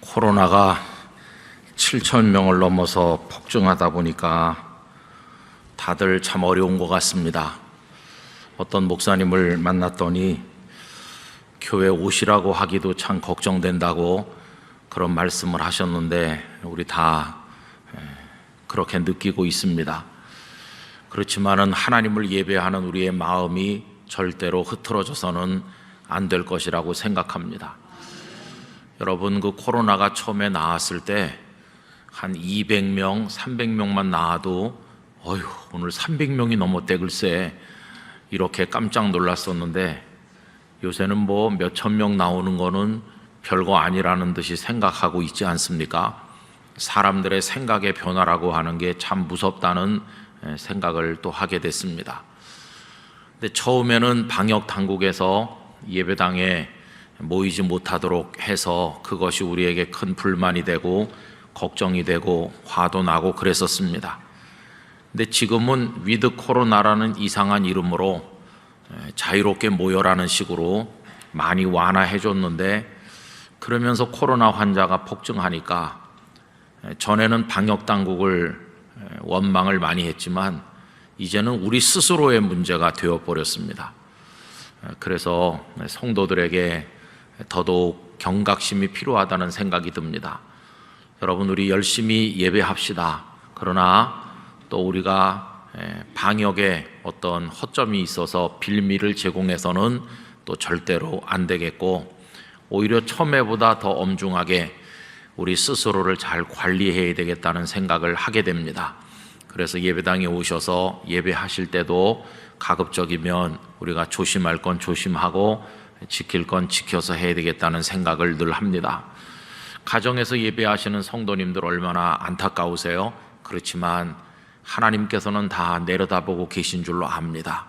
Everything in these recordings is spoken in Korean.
코로나가 7천 명을 넘어서 폭증하다 보니까 다들 참 어려운 것 같습니다. 어떤 목사님을 만났더니 교회 오시라고 하기도 참 걱정된다고 그런 말씀을 하셨는데 우리 다 그렇게 느끼고 있습니다. 그렇지만은 하나님을 예배하는 우리의 마음이 절대로 흐트러져서는 안 될 것이라고 생각합니다. 여러분, 그 코로나가 처음에 나왔을 때 한 200명, 300명만 나와도 오늘 300명이 넘었대 글쎄 이렇게 깜짝 놀랐었는데 요새는 뭐 몇천 명 나오는 거는 별거 아니라는 듯이 생각하고 있지 않습니까? 사람들의 생각의 변화라고 하는 게 참 무섭다는 생각을 또 하게 됐습니다. 근데 처음에는 방역 당국에서 예배당에 모이지 못하도록 해서 그것이 우리에게 큰 불만이 되고 걱정이 되고 화도 나고 그랬었습니다. 근데 지금은 위드 코로나라는 이상한 이름으로 자유롭게 모여라는 식으로 많이 완화해 줬는데, 그러면서 코로나 환자가 폭증하니까 전에는 방역 당국을 원망을 많이 했지만 이제는 우리 스스로의 문제가 되어 버렸습니다. 그래서 성도들에게 더더욱 경각심이 필요하다는 생각이 듭니다. 여러분, 우리 열심히 예배합시다. 그러나 또 우리가 방역에 어떤 허점이 있어서 빌미를 제공해서는 또 절대로 안 되겠고, 오히려 처음에보다 더 엄중하게 우리 스스로를 잘 관리해야 되겠다는 생각을 하게 됩니다. 그래서 예배당에 오셔서 예배하실 때도 가급적이면 우리가 조심할 건 조심하고 지킬 건 지켜서 해야 되겠다는 생각을 늘 합니다. 가정에서 예배하시는 성도님들 얼마나 안타까우세요? 그렇지만 하나님께서는 다 내려다보고 계신 줄로 압니다.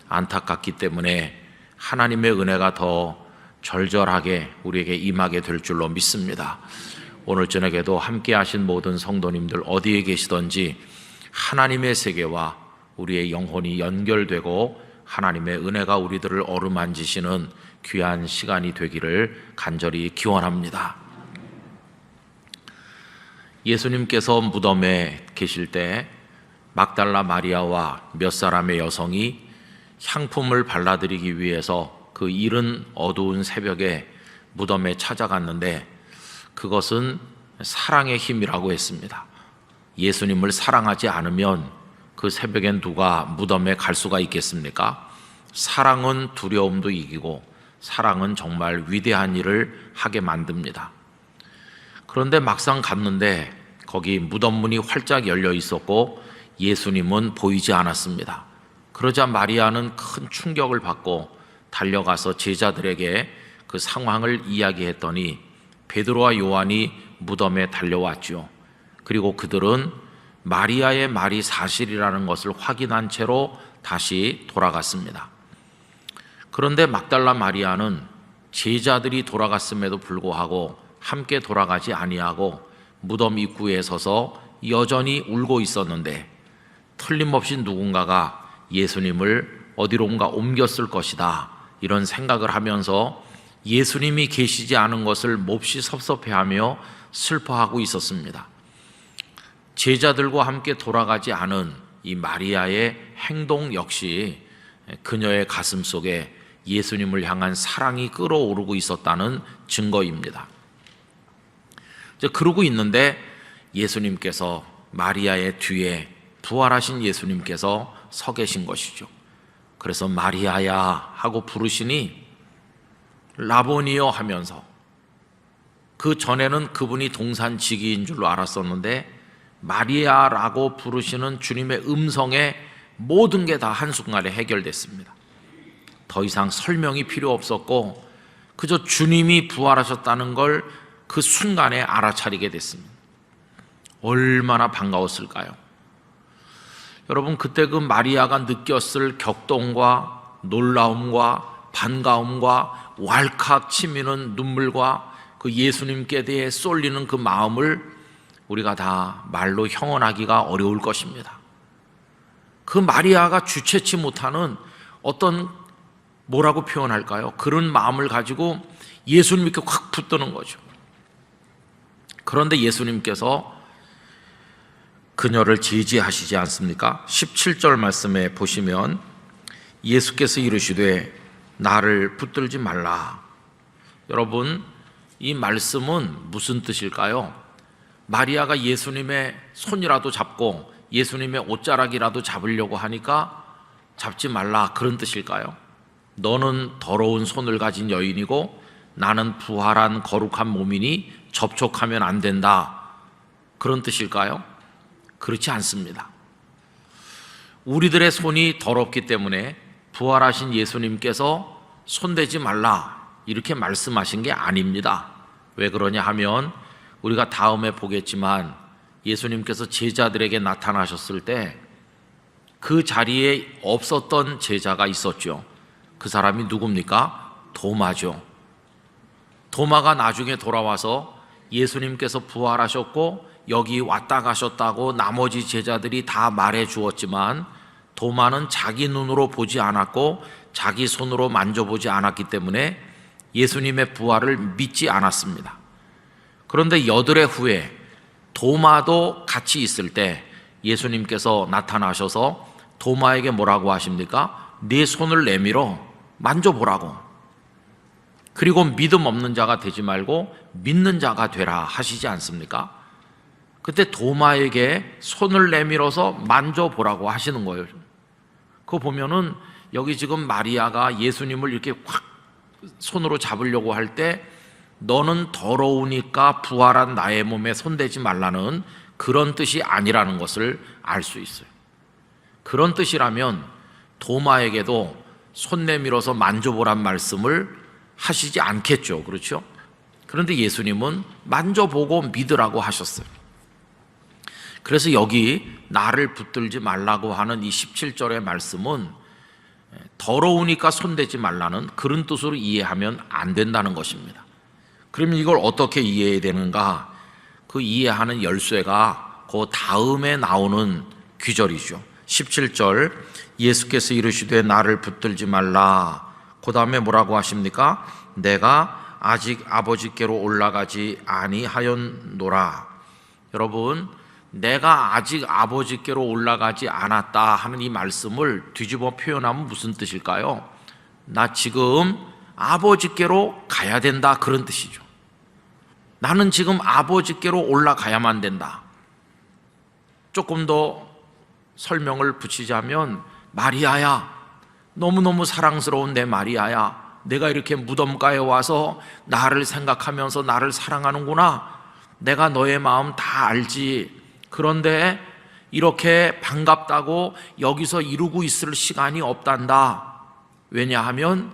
안타깝기 때문에 하나님의 은혜가 더 절절하게 우리에게 임하게 될 줄로 믿습니다. 오늘 저녁에도 함께 하신 모든 성도님들 어디에 계시든지 하나님의 세계와 우리의 영혼이 연결되고 하나님의 은혜가 우리들을 어루만지시는 귀한 시간이 되기를 간절히 기원합니다. 예수님께서 무덤에 계실 때 막달라 마리아와 몇 사람의 여성이 향품을 발라드리기 위해서 그 이른 어두운 새벽에 무덤에 찾아갔는데 그것은 사랑의 힘이라고 했습니다. 예수님을 사랑하지 않으면 그 새벽엔 누가 무덤에 갈 수가 있겠습니까? 사랑은 두려움도 이기고 사랑은 정말 위대한 일을 하게 만듭니다. 그런데 막상 갔는데 거기 무덤 문이 활짝 열려 있었고 예수님은 보이지 않았습니다. 그러자 마리아는 큰 충격을 받고 달려가서 제자들에게 그 상황을 이야기했더니 베드로와 요한이 무덤에 달려왔죠. 그리고 그들은 마리아의 말이 사실이라는 것을 확인한 채로 다시 돌아갔습니다. 그런데 막달라 마리아는 제자들이 돌아갔음에도 불구하고 함께 돌아가지 아니하고 무덤 입구에 서서 여전히 울고 있었는데 틀림없이 누군가가 예수님을 어디론가 옮겼을 것이다, 이런 생각을 하면서 예수님이 계시지 않은 것을 몹시 섭섭해하며 슬퍼하고 있었습니다. 제자들과 함께 돌아가지 않은 이 마리아의 행동 역시 그녀의 가슴 속에 예수님을 향한 사랑이 끓어오르고 있었다는 증거입니다. 그러고 있는데 예수님께서 마리아의 뒤에 부활하신 예수님께서 서 계신 것이죠. 그래서 마리아야 하고 부르시니 라보니요 하면서, 그 전에는 그분이 동산지기인 줄로 알았었는데 마리아라고 부르시는 주님의 음성에 모든 게 다 한순간에 해결됐습니다. 더 이상 설명이 필요 없었고 그저 주님이 부활하셨다는 걸 그 순간에 알아차리게 됐습니다. 얼마나 반가웠을까요? 여러분, 그때 그 마리아가 느꼈을 격동과 놀라움과 반가움과 왈칵 치미는 눈물과 그 예수님께 대해 쏠리는 그 마음을 우리가 다 말로 형언하기가 어려울 것입니다. 그 마리아가 주체치 못하는 어떤, 뭐라고 표현할까요? 그런 마음을 가지고 예수님께 확 붙드는 거죠. 그런데 예수님께서 그녀를 제지하시지 않습니까? 17절 말씀에 보시면 예수께서 이르시되 나를 붙들지 말라. 여러분, 이 말씀은 무슨 뜻일까요? 마리아가 예수님의 손이라도 잡고 예수님의 옷자락이라도 잡으려고 하니까 잡지 말라, 그런 뜻일까요? 너는 더러운 손을 가진 여인이고 나는 부활한 거룩한 몸이니 접촉하면 안 된다, 그런 뜻일까요? 그렇지 않습니다. 우리들의 손이 더럽기 때문에 부활하신 예수님께서 손대지 말라 이렇게 말씀하신 게 아닙니다. 왜 그러냐 하면 우리가 다음에 보겠지만 예수님께서 제자들에게 나타나셨을 때 그 자리에 없었던 제자가 있었죠. 그 사람이 누굽니까? 도마죠. 도마가 나중에 돌아와서 예수님께서 부활하셨고 여기 왔다 가셨다고 나머지 제자들이 다 말해 주었지만 도마는 자기 눈으로 보지 않았고 자기 손으로 만져보지 않았기 때문에 예수님의 부활을 믿지 않았습니다. 그런데 여드레 후에 도마도 같이 있을 때 예수님께서 나타나셔서 도마에게 뭐라고 하십니까? 네 손을 내밀어 만져보라고. 그리고 믿음 없는 자가 되지 말고 믿는 자가 되라 하시지 않습니까? 그때 도마에게 손을 내밀어서 만져보라고 하시는 거예요. 그거 보면은 여기 지금 마리아가 예수님을 이렇게 확 손으로 잡으려고 할 때 너는 더러우니까 부활한 나의 몸에 손대지 말라는 그런 뜻이 아니라는 것을 알 수 있어요. 그런 뜻이라면 도마에게도 손 내밀어서 만져보란 말씀을 하시지 않겠죠. 그렇죠? 그런데 예수님은 만져보고 믿으라고 하셨어요. 그래서 여기 나를 붙들지 말라고 하는 이 17절의 말씀은 더러우니까 손대지 말라는 그런 뜻으로 이해하면 안 된다는 것입니다. 그러면 이걸 어떻게 이해해야 되는가? 그 이해하는 열쇠가 그 다음에 나오는 귀절이죠. 17절 예수께서 이르시되 나를 붙들지 말라. 그 다음에 뭐라고 하십니까? 내가 아직 아버지께로 올라가지 아니하였노라. 여러분, 내가 아직 아버지께로 올라가지 않았다 하는 이 말씀을 뒤집어 표현하면 무슨 뜻일까요? 나 지금 아버지께로 가야 된다, 그런 뜻이죠. 나는 지금 아버지께로 올라가야만 된다. 조금 더 설명을 붙이자면 마리아야, 너무너무 사랑스러운 내 마리아야, 내가 이렇게 무덤가에 와서 나를 생각하면서 나를 사랑하는구나. 내가 너의 마음 다 알지. 그런데 이렇게 반갑다고 여기서 이루고 있을 시간이 없단다. 왜냐하면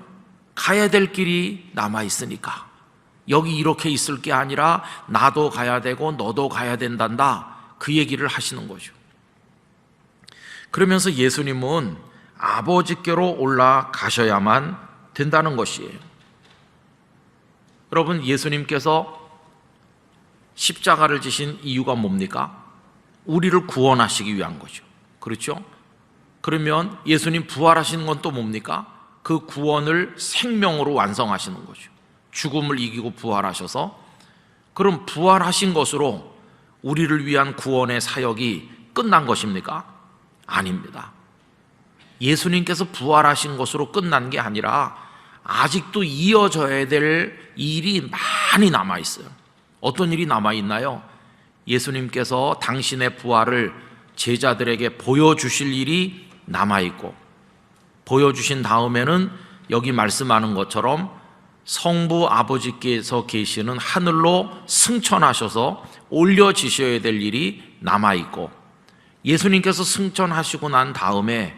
가야 될 길이 남아있으니까. 여기 이렇게 있을 게 아니라 나도 가야 되고 너도 가야 된단다, 그 얘기를 하시는 거죠. 그러면서 예수님은 아버지께로 올라가셔야만 된다는 것이에요. 여러분, 예수님께서 십자가를 지신 이유가 뭡니까? 우리를 구원하시기 위한 거죠. 그렇죠? 그러면 예수님 부활하시는 건 또 뭡니까? 그 구원을 생명으로 완성하시는 거죠. 죽음을 이기고 부활하셔서, 그럼 부활하신 것으로 우리를 위한 구원의 사역이 끝난 것입니까? 아닙니다. 예수님께서 부활하신 것으로 끝난 게 아니라 아직도 이어져야 될 일이 많이 남아있어요. 어떤 일이 남아있나요? 예수님께서 당신의 부활을 제자들에게 보여주실 일이 남아있고, 보여주신 다음에는 여기 말씀하는 것처럼 성부 아버지께서 계시는 하늘로 승천하셔서 올려지셔야 될 일이 남아있고, 예수님께서 승천하시고 난 다음에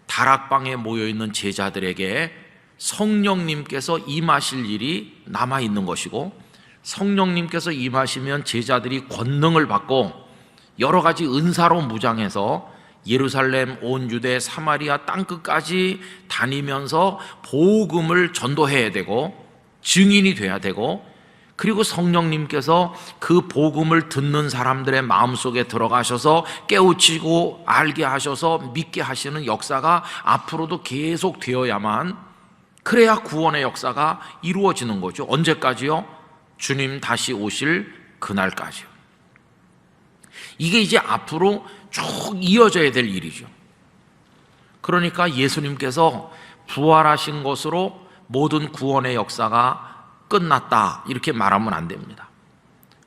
다락방에 모여있는 제자들에게 성령님께서 임하실 일이 남아있는 것이고, 성령님께서 임하시면 제자들이 권능을 받고 여러 가지 은사로 무장해서 예루살렘, 온 유대, 사마리아 땅끝까지 다니면서 복음을 전도해야 되고 증인이 돼야 되고, 그리고 성령님께서 그 복음을 듣는 사람들의 마음속에 들어가셔서 깨우치고 알게 하셔서 믿게 하시는 역사가 앞으로도 계속 되어야만, 그래야 구원의 역사가 이루어지는 거죠. 언제까지요? 주님 다시 오실 그날까지요. 이게 이제 앞으로 쭉 이어져야 될 일이죠. 그러니까 예수님께서 부활하신 것으로 모든 구원의 역사가 끝났다 이렇게 말하면 안 됩니다.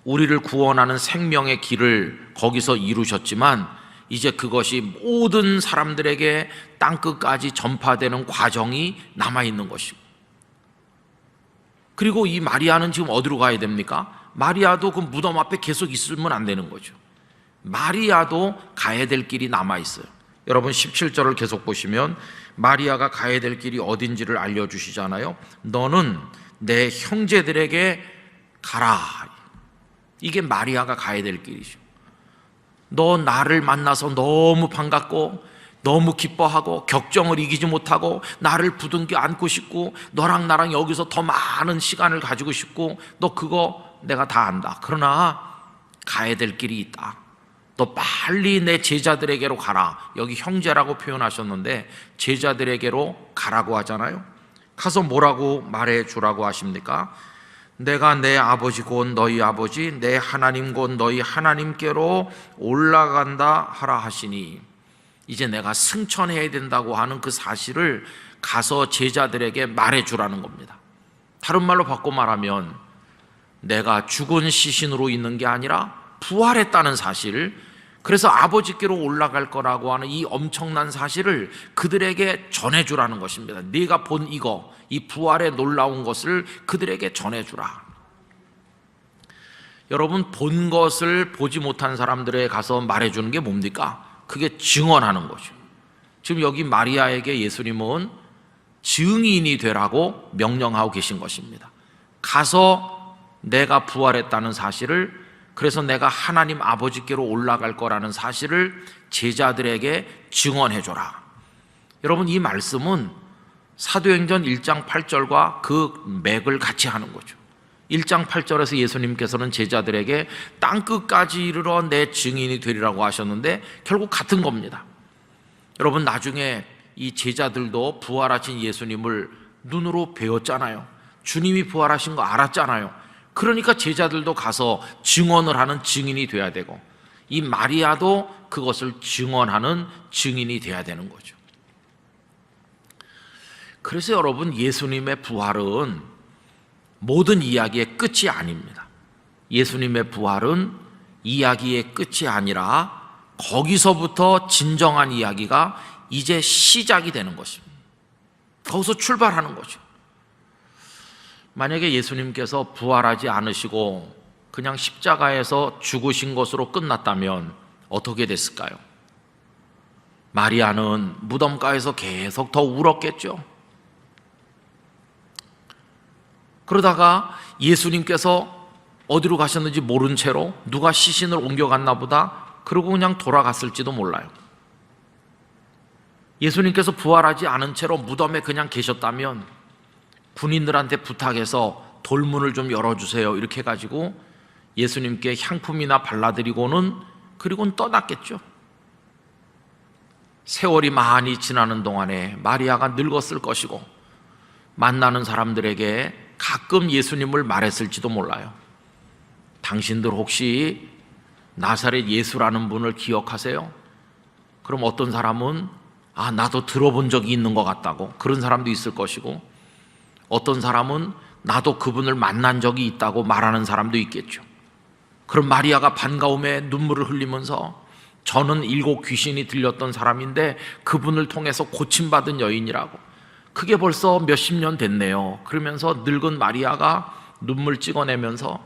우리를 구원하는 생명의 길을 거기서 이루셨지만 이제 그것이 모든 사람들에게 땅끝까지 전파되는 과정이 남아있는 것이고, 그리고 이 마리아는 지금 어디로 가야 됩니까? 마리아도 그 무덤 앞에 계속 있으면 안 되는 거죠. 마리아도 가야 될 길이 남아있어요. 여러분 17절을 계속 보시면 마리아가 가야 될 길이 어딘지를 알려주시잖아요. 너는 내 형제들에게 가라. 이게 마리아가 가야 될 길이죠. 너 나를 만나서 너무 반갑고 너무 기뻐하고 격정을 이기지 못하고 나를 부둥켜 안고 싶고 너랑 나랑 여기서 더 많은 시간을 가지고 싶고 너 그거 내가 다 안다. 그러나 가야 될 길이 있다. 너 빨리 내 제자들에게로 가라. 여기 형제라고 표현하셨는데 제자들에게로 가라고 하잖아요. 가서 뭐라고 말해 주라고 하십니까? 내가 내 아버지 곧 너희 아버지 내 하나님 곧 너희 하나님께로 올라간다 하라 하시니, 이제 내가 승천해야 된다고 하는 그 사실을 가서 제자들에게 말해 주라는 겁니다. 다른 말로 바꿔 말하면 내가 죽은 시신으로 있는 게 아니라 부활했다는 사실, 그래서 아버지께로 올라갈 거라고 하는 이 엄청난 사실을 그들에게 전해주라는 것입니다. 네가 본 이거, 이 부활의 놀라운 것을 그들에게 전해주라. 여러분, 본 것을 보지 못한 사람들에게 가서 말해주는 게 뭡니까? 그게 증언하는 거죠. 지금 여기 마리아에게 예수님은 증인이 되라고 명령하고 계신 것입니다. 가서 내가 부활했다는 사실을, 그래서 내가 하나님 아버지께로 올라갈 거라는 사실을 제자들에게 증언해줘라. 여러분, 이 말씀은 사도행전 1장 8절과 그 맥을 같이 하는 거죠. 1장 8절에서 예수님께서는 제자들에게 땅끝까지 이르러 내 증인이 되리라고 하셨는데 결국 같은 겁니다. 여러분, 나중에 이 제자들도 부활하신 예수님을 눈으로 배웠잖아요. 주님이 부활하신 거 알았잖아요. 그러니까 제자들도 가서 증언을 하는 증인이 돼야 되고, 이 마리아도 그것을 증언하는 증인이 돼야 되는 거죠. 그래서 여러분, 예수님의 부활은 모든 이야기의 끝이 아닙니다. 예수님의 부활은 이야기의 끝이 아니라 거기서부터 진정한 이야기가 이제 시작이 되는 것입니다. 거기서 출발하는 거죠. 만약에 예수님께서 부활하지 않으시고 그냥 십자가에서 죽으신 것으로 끝났다면 어떻게 됐을까요? 마리아는 무덤가에서 계속 더 울었겠죠. 그러다가 예수님께서 어디로 가셨는지 모른 채로 누가 시신을 옮겨갔나 보다 그러고 그냥 돌아갔을지도 몰라요. 예수님께서 부활하지 않은 채로 무덤에 그냥 계셨다면 군인들한테 부탁해서 돌문을 좀 열어주세요 이렇게 해가지고 예수님께 향품이나 발라드리고는 그리고는 떠났겠죠. 세월이 많이 지나는 동안에 마리아가 늙었을 것이고 만나는 사람들에게 가끔 예수님을 말했을지도 몰라요. 당신들 혹시 나사렛 예수라는 분을 기억하세요? 그럼 어떤 사람은 나도 들어본 적이 있는 것 같다고, 그런 사람도 있을 것이고, 어떤 사람은 나도 그분을 만난 적이 있다고 말하는 사람도 있겠죠. 그럼 마리아가 반가움에 눈물을 흘리면서 저는 7 귀신이 들렸던 사람인데 그분을 통해서 고침받은 여인이라고, 그게 벌써 몇십 년 됐네요. 그러면서 늙은 마리아가 눈물 찍어내면서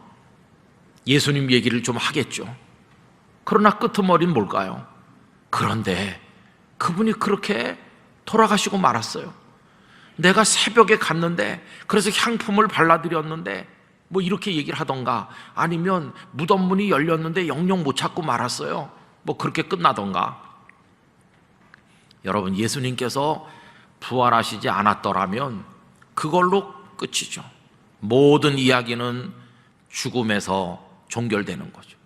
예수님 얘기를 좀 하겠죠. 그러나 끄트머리는 뭘까요? 그런데 그분이 그렇게 돌아가시고 말았어요. 내가 새벽에 갔는데 그래서 향품을 발라드렸는데 뭐 이렇게 얘기를 하던가, 아니면 무덤 문이 열렸는데 영영 못 찾고 말았어요. 뭐 그렇게 끝나던가. 여러분, 예수님께서 부활하시지 않았더라면 그걸로 끝이죠. 모든 이야기는 죽음에서 종결되는 거죠.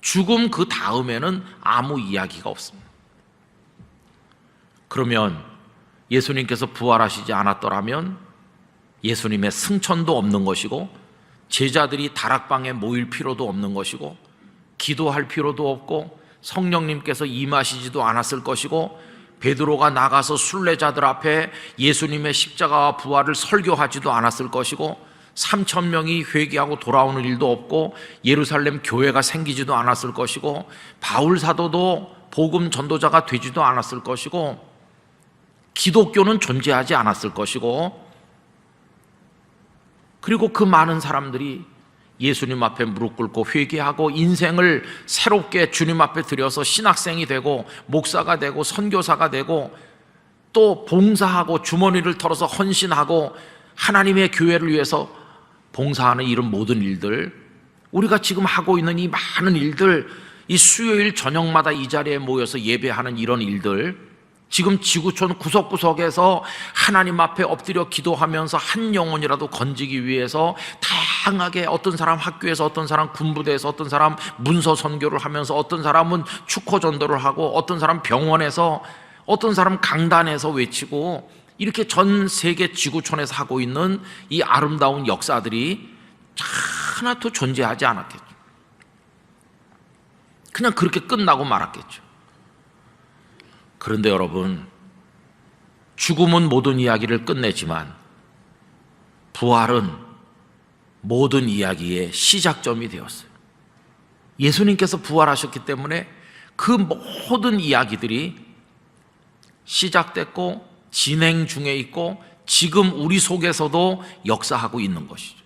죽음 그 다음에는 아무 이야기가 없습니다. 그러면 예수님께서 부활하시지 않았더라면 예수님의 승천도 없는 것이고 제자들이 다락방에 모일 필요도 없는 것이고 기도할 필요도 없고 성령님께서 임하시지도 않았을 것이고 베드로가 나가서 순례자들 앞에 예수님의 십자가와 부활을 설교하지도 않았을 것이고 3천 명이 회개하고 돌아오는 일도 없고 예루살렘 교회가 생기지도 않았을 것이고 바울 사도도 복음 전도자가 되지도 않았을 것이고 기독교는 존재하지 않았을 것이고 그리고 그 많은 사람들이 예수님 앞에 무릎 꿇고 회개하고 인생을 새롭게 주님 앞에 들여서 신학생이 되고 목사가 되고 선교사가 되고 또 봉사하고 주머니를 털어서 헌신하고 하나님의 교회를 위해서 봉사하는 이런 모든 일들, 우리가 지금 하고 있는 이 많은 일들, 이 수요일 저녁마다 이 자리에 모여서 예배하는 이런 일들, 지금 지구촌 구석구석에서 하나님 앞에 엎드려 기도하면서 한 영혼이라도 건지기 위해서 다양하게 어떤 사람 학교에서, 어떤 사람 군부대에서, 어떤 사람 문서 선교를 하면서, 어떤 사람은 축호 전도를 하고, 어떤 사람 병원에서, 어떤 사람 강단에서 외치고, 이렇게 전 세계 지구촌에서 하고 있는 이 아름다운 역사들이 하나도 존재하지 않았겠죠. 그냥 그렇게 끝나고 말았겠죠. 그런데 여러분, 죽음은 모든 이야기를 끝내지만 부활은 모든 이야기의 시작점이 되었어요. 예수님께서 부활하셨기 때문에 그 모든 이야기들이 시작됐고 진행 중에 있고 지금 우리 속에서도 역사하고 있는 것이죠.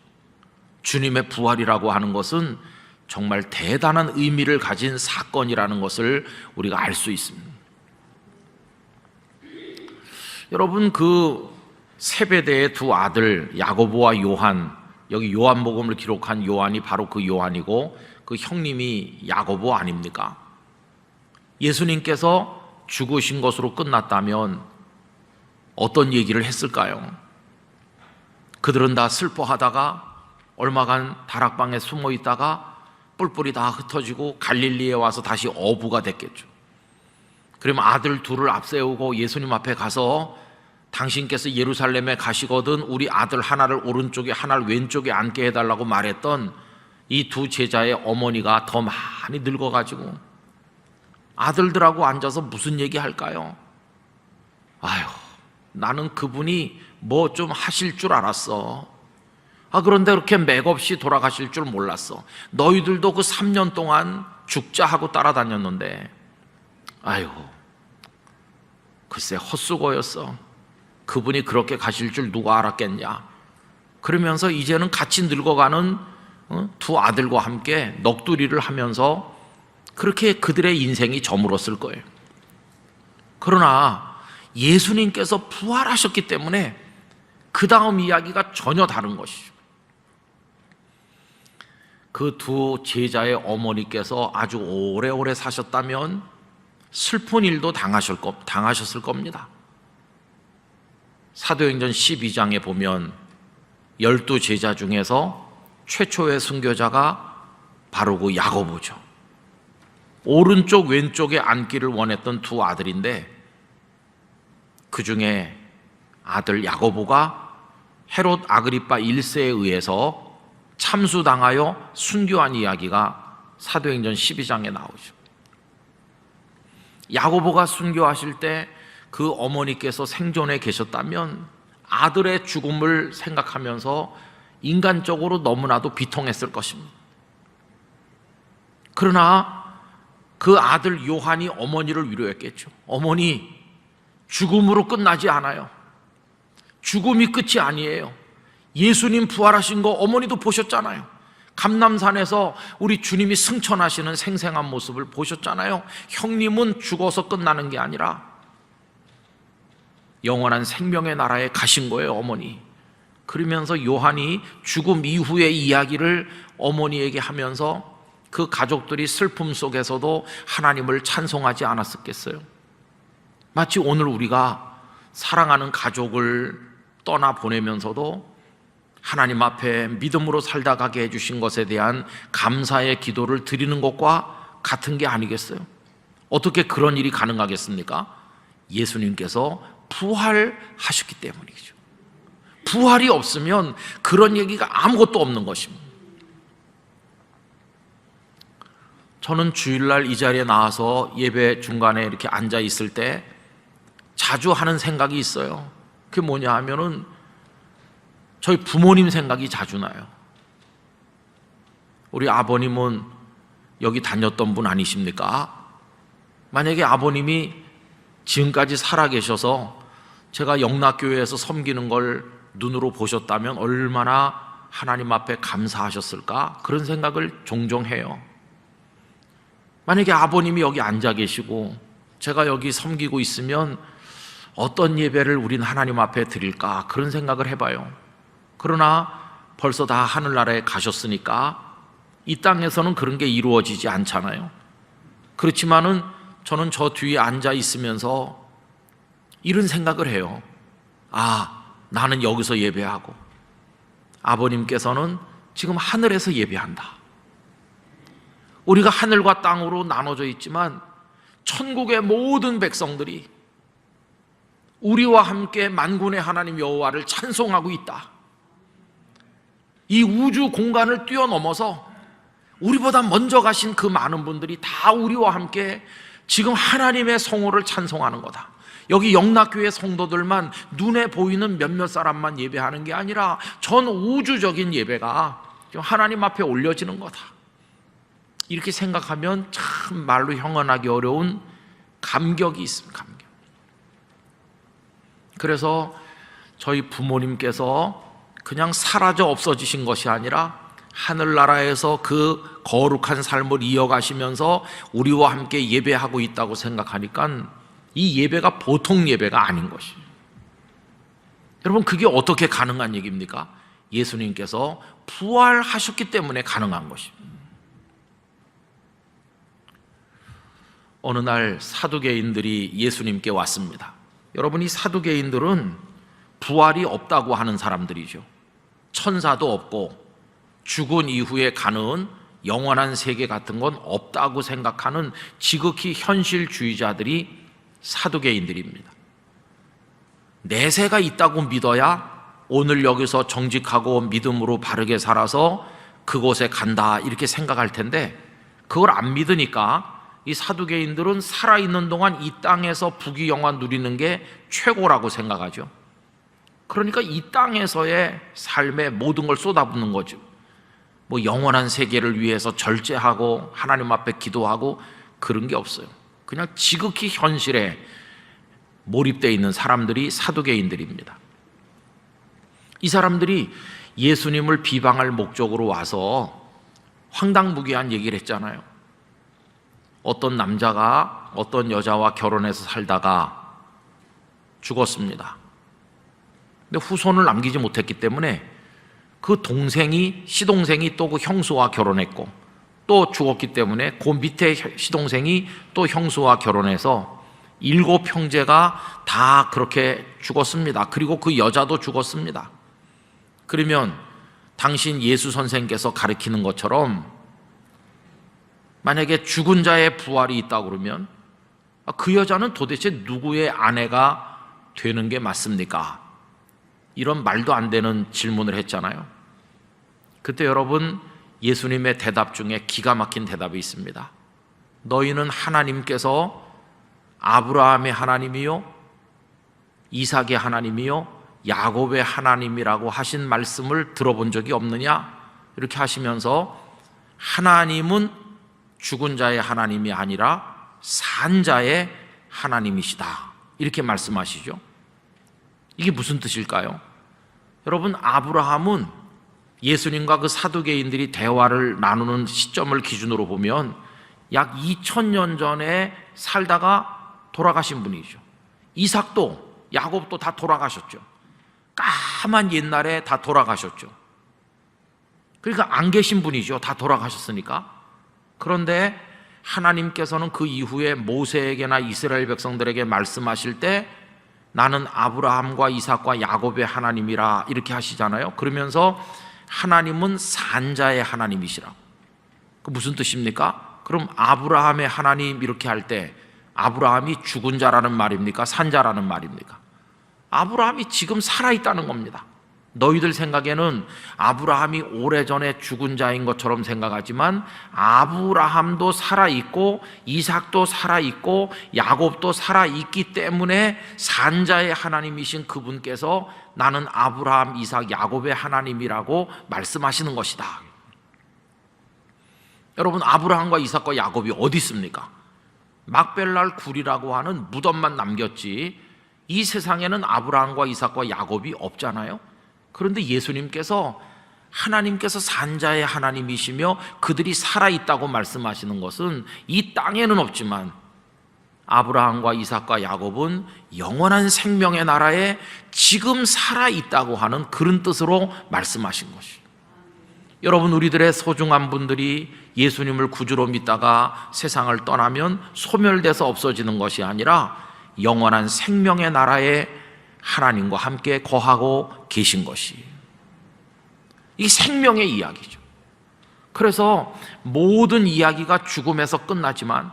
주님의 부활이라고 하는 것은 정말 대단한 의미를 가진 사건이라는 것을 우리가 알 수 있습니다. 여러분, 그 세베대의 두 아들 야고보와 요한, 여기 요한복음을 기록한 요한이 바로 그 요한이고 그 형님이 야고보 아닙니까? 예수님께서 죽으신 것으로 끝났다면 어떤 얘기를 했을까요? 그들은 다 슬퍼하다가 얼마간 다락방에 숨어 있다가 뿔뿔이 다 흩어지고 갈릴리에 와서 다시 어부가 됐겠죠. 그러면 아들 둘을 앞세우고 예수님 앞에 가서 당신께서 예루살렘에 가시거든 우리 아들 하나를 오른쪽에 하나를 왼쪽에 앉게 해달라고 말했던 이 두 제자의 어머니가 더 많이 늙어가지고 아들들하고 앉아서 무슨 얘기 할까요? 아유, 나는 그분이 뭐 좀 하실 줄 알았어. 그런데 그렇게 맥없이 돌아가실 줄 몰랐어. 너희들도 그 3년 동안 죽자 하고 따라다녔는데 아유, 글쎄 헛수고였어. 그분이 그렇게 가실 줄 누가 알았겠냐. 그러면서 이제는 같이 늙어가는 두 아들과 함께 넋두리를 하면서 그렇게 그들의 인생이 저물었을 거예요. 그러나 예수님께서 부활하셨기 때문에 그 다음 이야기가 전혀 다른 것이죠. 그 두 제자의 어머니께서 아주 오래오래 사셨다면 슬픈 일도 당하셨을 겁니다. 사도행전 12장에 보면 12제자 중에서 최초의 순교자가 바로 그 야고보죠. 오른쪽 왼쪽에 앉기를 원했던 두 아들인데 그 중에 아들 야고보가 헤롯 아그리파 1세에 의해서 참수당하여 순교한 이야기가 사도행전 12장에 나오죠. 야고보가 순교하실 때 그 어머니께서 생존해 계셨다면 아들의 죽음을 생각하면서 인간적으로 너무나도 비통했을 것입니다. 그러나 그 아들 요한이 어머니를 위로했겠죠. 어머니, 죽음으로 끝나지 않아요. 죽음이 끝이 아니에요. 예수님 부활하신 거 어머니도 보셨잖아요. 감람산에서 우리 주님이 승천하시는 생생한 모습을 보셨잖아요. 형님은 죽어서 끝나는 게 아니라 영원한 생명의 나라에 가신 거예요, 어머니. 그러면서 요한이 죽음 이후의 이야기를 어머니에게 하면서 그 가족들이 슬픔 속에서도 하나님을 찬송하지 않았었겠어요? 마치 오늘 우리가 사랑하는 가족을 떠나보내면서도 하나님 앞에 믿음으로 살다 가게 해주신 것에 대한 감사의 기도를 드리는 것과 같은 게 아니겠어요? 어떻게 그런 일이 가능하겠습니까? 예수님께서 부활하셨기 때문이죠. 부활이 없으면 그런 얘기가 아무것도 없는 것입니다. 저는 주일날 이 자리에 나와서 예배 중간에 이렇게 앉아 있을 때 자주 하는 생각이 있어요. 그게 뭐냐 하면은 저희 부모님 생각이 자주 나요. 우리 아버님은 여기 다녔던 분 아니십니까? 만약에 아버님이 지금까지 살아계셔서 제가 영락교회에서 섬기는 걸 눈으로 보셨다면 얼마나 하나님 앞에 감사하셨을까? 그런 생각을 종종 해요. 만약에 아버님이 여기 앉아 계시고 제가 여기 섬기고 있으면 어떤 예배를 우린 하나님 앞에 드릴까? 그런 생각을 해봐요. 그러나 벌써 다 하늘나라에 가셨으니까 이 땅에서는 그런 게 이루어지지 않잖아요. 그렇지만은 저는 저 뒤에 앉아 있으면서 이런 생각을 해요. 아, 나는 여기서 예배하고 아버님께서는 지금 하늘에서 예배한다. 우리가 하늘과 땅으로 나눠져 있지만 천국의 모든 백성들이 우리와 함께 만군의 하나님 여호와를 찬송하고 있다. 이 우주 공간을 뛰어넘어서 우리보다 먼저 가신 그 많은 분들이 다 우리와 함께 지금 하나님의 성호를 찬송하는 거다. 여기 영락교회 성도들만 눈에 보이는 몇몇 사람만 예배하는 게 아니라 전 우주적인 예배가 지금 하나님 앞에 올려지는 거다. 이렇게 생각하면 참 말로 형언하기 어려운 감격이 있습니다. 감격. 그래서 저희 부모님께서 그냥 사라져 없어지신 것이 아니라 하늘나라에서 그 거룩한 삶을 이어가시면서 우리와 함께 예배하고 있다고 생각하니까 이 예배가 보통 예배가 아닌 것이에요. 여러분, 그게 어떻게 가능한 얘기입니까? 예수님께서 부활하셨기 때문에 가능한 것입니다. 어느 날 사두개인들이 예수님께 왔습니다. 여러분, 이 사두개인들은 부활이 없다고 하는 사람들이죠. 천사도 없고 죽은 이후에 가는 영원한 세계 같은 건 없다고 생각하는 지극히 현실주의자들이 사두개인들입니다. 내세가 있다고 믿어야 오늘 여기서 정직하고 믿음으로 바르게 살아서 그곳에 간다 이렇게 생각할 텐데 그걸 안 믿으니까 이 사두개인들은 살아있는 동안 이 땅에서 부귀영화 누리는 게 최고라고 생각하죠. 그러니까 이 땅에서의 삶에 모든 걸 쏟아붓는 거죠. 뭐 영원한 세계를 위해서 절제하고 하나님 앞에 기도하고 그런 게 없어요. 그냥 지극히 현실에 몰입되어 있는 사람들이 사두개인들입니다. 이 사람들이 예수님을 비방할 목적으로 와서 황당무계한 얘기를 했잖아요. 어떤 남자가 어떤 여자와 결혼해서 살다가 죽었습니다. 근데 후손을 남기지 못했기 때문에 그 동생이, 시동생이 또 그 형수와 결혼했고 또 죽었기 때문에 그 밑에 시동생이 또 형수와 결혼해서 7 형제가 다 그렇게 죽었습니다. 그리고 그 여자도 죽었습니다. 그러면 당신 예수 선생께서 가르치는 것처럼 만약에 죽은 자의 부활이 있다고 그러면 그 여자는 도대체 누구의 아내가 되는 게 맞습니까? 이런 말도 안 되는 질문을 했잖아요. 그때 여러분, 예수님의 대답 중에 기가 막힌 대답이 있습니다. 너희는 하나님께서 아브라함의 하나님이요 이삭의 하나님이요 야곱의 하나님이라고 하신 말씀을 들어본 적이 없느냐? 이렇게 하시면서 하나님은 죽은 자의 하나님이 아니라 산 자의 하나님이시다 이렇게 말씀하시죠. 이게 무슨 뜻일까요? 여러분, 아브라함은 예수님과 그 사두개인들이 대화를 나누는 시점을 기준으로 보면 약 2000년 전에 살다가 돌아가신 분이죠. 이삭도 야곱도 다 돌아가셨죠. 까만 옛날에 다 돌아가셨죠. 그러니까 안 계신 분이죠. 다 돌아가셨으니까. 그런데 하나님께서는 그 이후에 모세에게나 이스라엘 백성들에게 말씀하실 때 나는 아브라함과 이삭과 야곱의 하나님이라 이렇게 하시잖아요. 그러면서 하나님은 산자의 하나님이시라고. 그 무슨 뜻입니까? 그럼 아브라함의 하나님 이렇게 할 때 아브라함이 죽은 자라는 말입니까? 산 자라는 말입니까? 아브라함이 지금 살아있다는 겁니다. 너희들 생각에는 아브라함이 오래전에 죽은 자인 것처럼 생각하지만 아브라함도 살아있고 이삭도 살아있고 야곱도 살아있기 때문에 산자의 하나님이신 그분께서 나는 아브라함, 이삭, 야곱의 하나님이라고 말씀하시는 것이다. 여러분, 아브라함과 이삭과 야곱이 어디 있습니까? 막벨랄 굴이라고 하는 무덤만 남겼지 이 세상에는 아브라함과 이삭과 야곱이 없잖아요. 그런데 예수님께서 하나님께서 산자의 하나님이시며 그들이 살아있다고 말씀하시는 것은 이 땅에는 없지만 아브라함과 이삭과 야곱은 영원한 생명의 나라에 지금 살아있다고 하는 그런 뜻으로 말씀하신 것이에요. 여러분, 우리들의 소중한 분들이 예수님을 구주로 믿다가 세상을 떠나면 소멸돼서 없어지는 것이 아니라 영원한 생명의 나라에 하나님과 함께 거하고 계신 것이 이 생명의 이야기죠. 그래서 모든 이야기가 죽음에서 끝나지만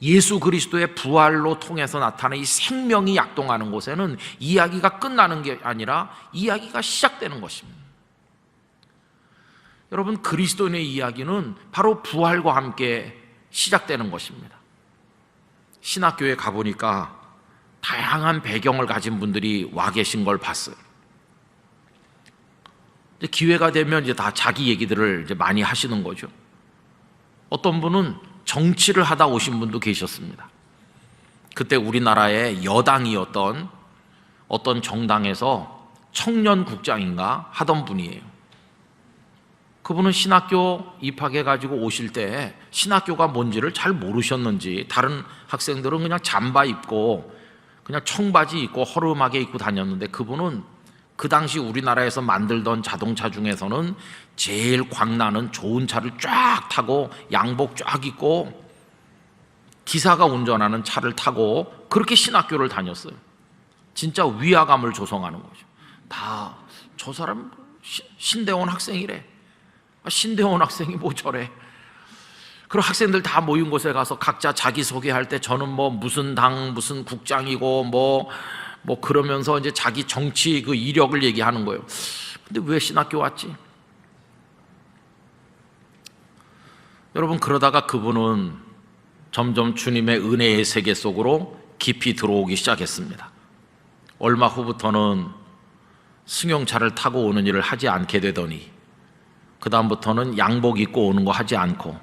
예수 그리스도의 부활로 통해서 나타나는 이 생명이 약동하는 곳에는 이야기가 끝나는 게 아니라 이야기가 시작되는 것입니다. 여러분, 그리스도인의 이야기는 바로 부활과 함께 시작되는 것입니다. 신학교에 가보니까 다양한 배경을 가진 분들이 와 계신 걸 봤어요. 이제 기회가 되면 이제 다 자기 얘기들을 이제 많이 하시는 거죠. 어떤 분은 정치를 하다 오신 분도 계셨습니다. 그때 우리나라의 여당이었던 어떤 정당에서 청년국장인가 하던 분이에요. 그분은 신학교 입학해가지고 오실 때 신학교가 뭔지를 잘 모르셨는지 다른 학생들은 그냥 잠바 입고 그냥 청바지 입고 허름하게 입고 다녔는데 그분은 그 당시 우리나라에서 만들던 자동차 중에서는 제일 광나는 좋은 차를 쫙 타고 양복 쫙 입고 기사가 운전하는 차를 타고 그렇게 신학교를 다녔어요. 진짜 위화감을 조성하는 거죠. 다 저 사람 신대원 학생이래. 신대원 학생이 뭐 저래. 그리고 학생들 다 모인 곳에 가서 각자 자기소개할 때 저는 뭐 무슨 당 무슨 국장이고 뭐 그러면서 이제 자기 정치 그 이력을 얘기하는 거예요. 근데 왜 신학교 왔지? 여러분, 그러다가 그분은 점점 주님의 은혜의 세계 속으로 깊이 들어오기 시작했습니다. 얼마 후부터는 승용차를 타고 오는 일을 하지 않게 되더니 그 다음부터는 양복 입고 오는 거 하지 않고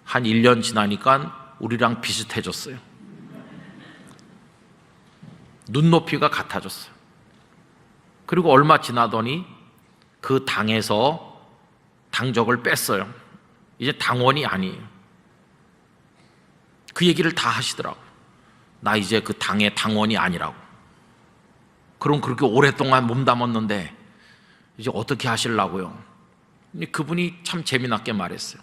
한 1년 지나니까 우리랑 비슷해졌어요. 눈높이가 같아졌어요. 그리고 얼마 지나더니 그 당에서 당적을 뺐어요. 이제 당원이 아니에요. 그 얘기를 다 하시더라고요. 나 이제 그 당의 당원이 아니라고. 그럼 그렇게 오랫동안 몸담았는데 이제 어떻게 하시려고요? 그분이 참 재미나게 말했어요.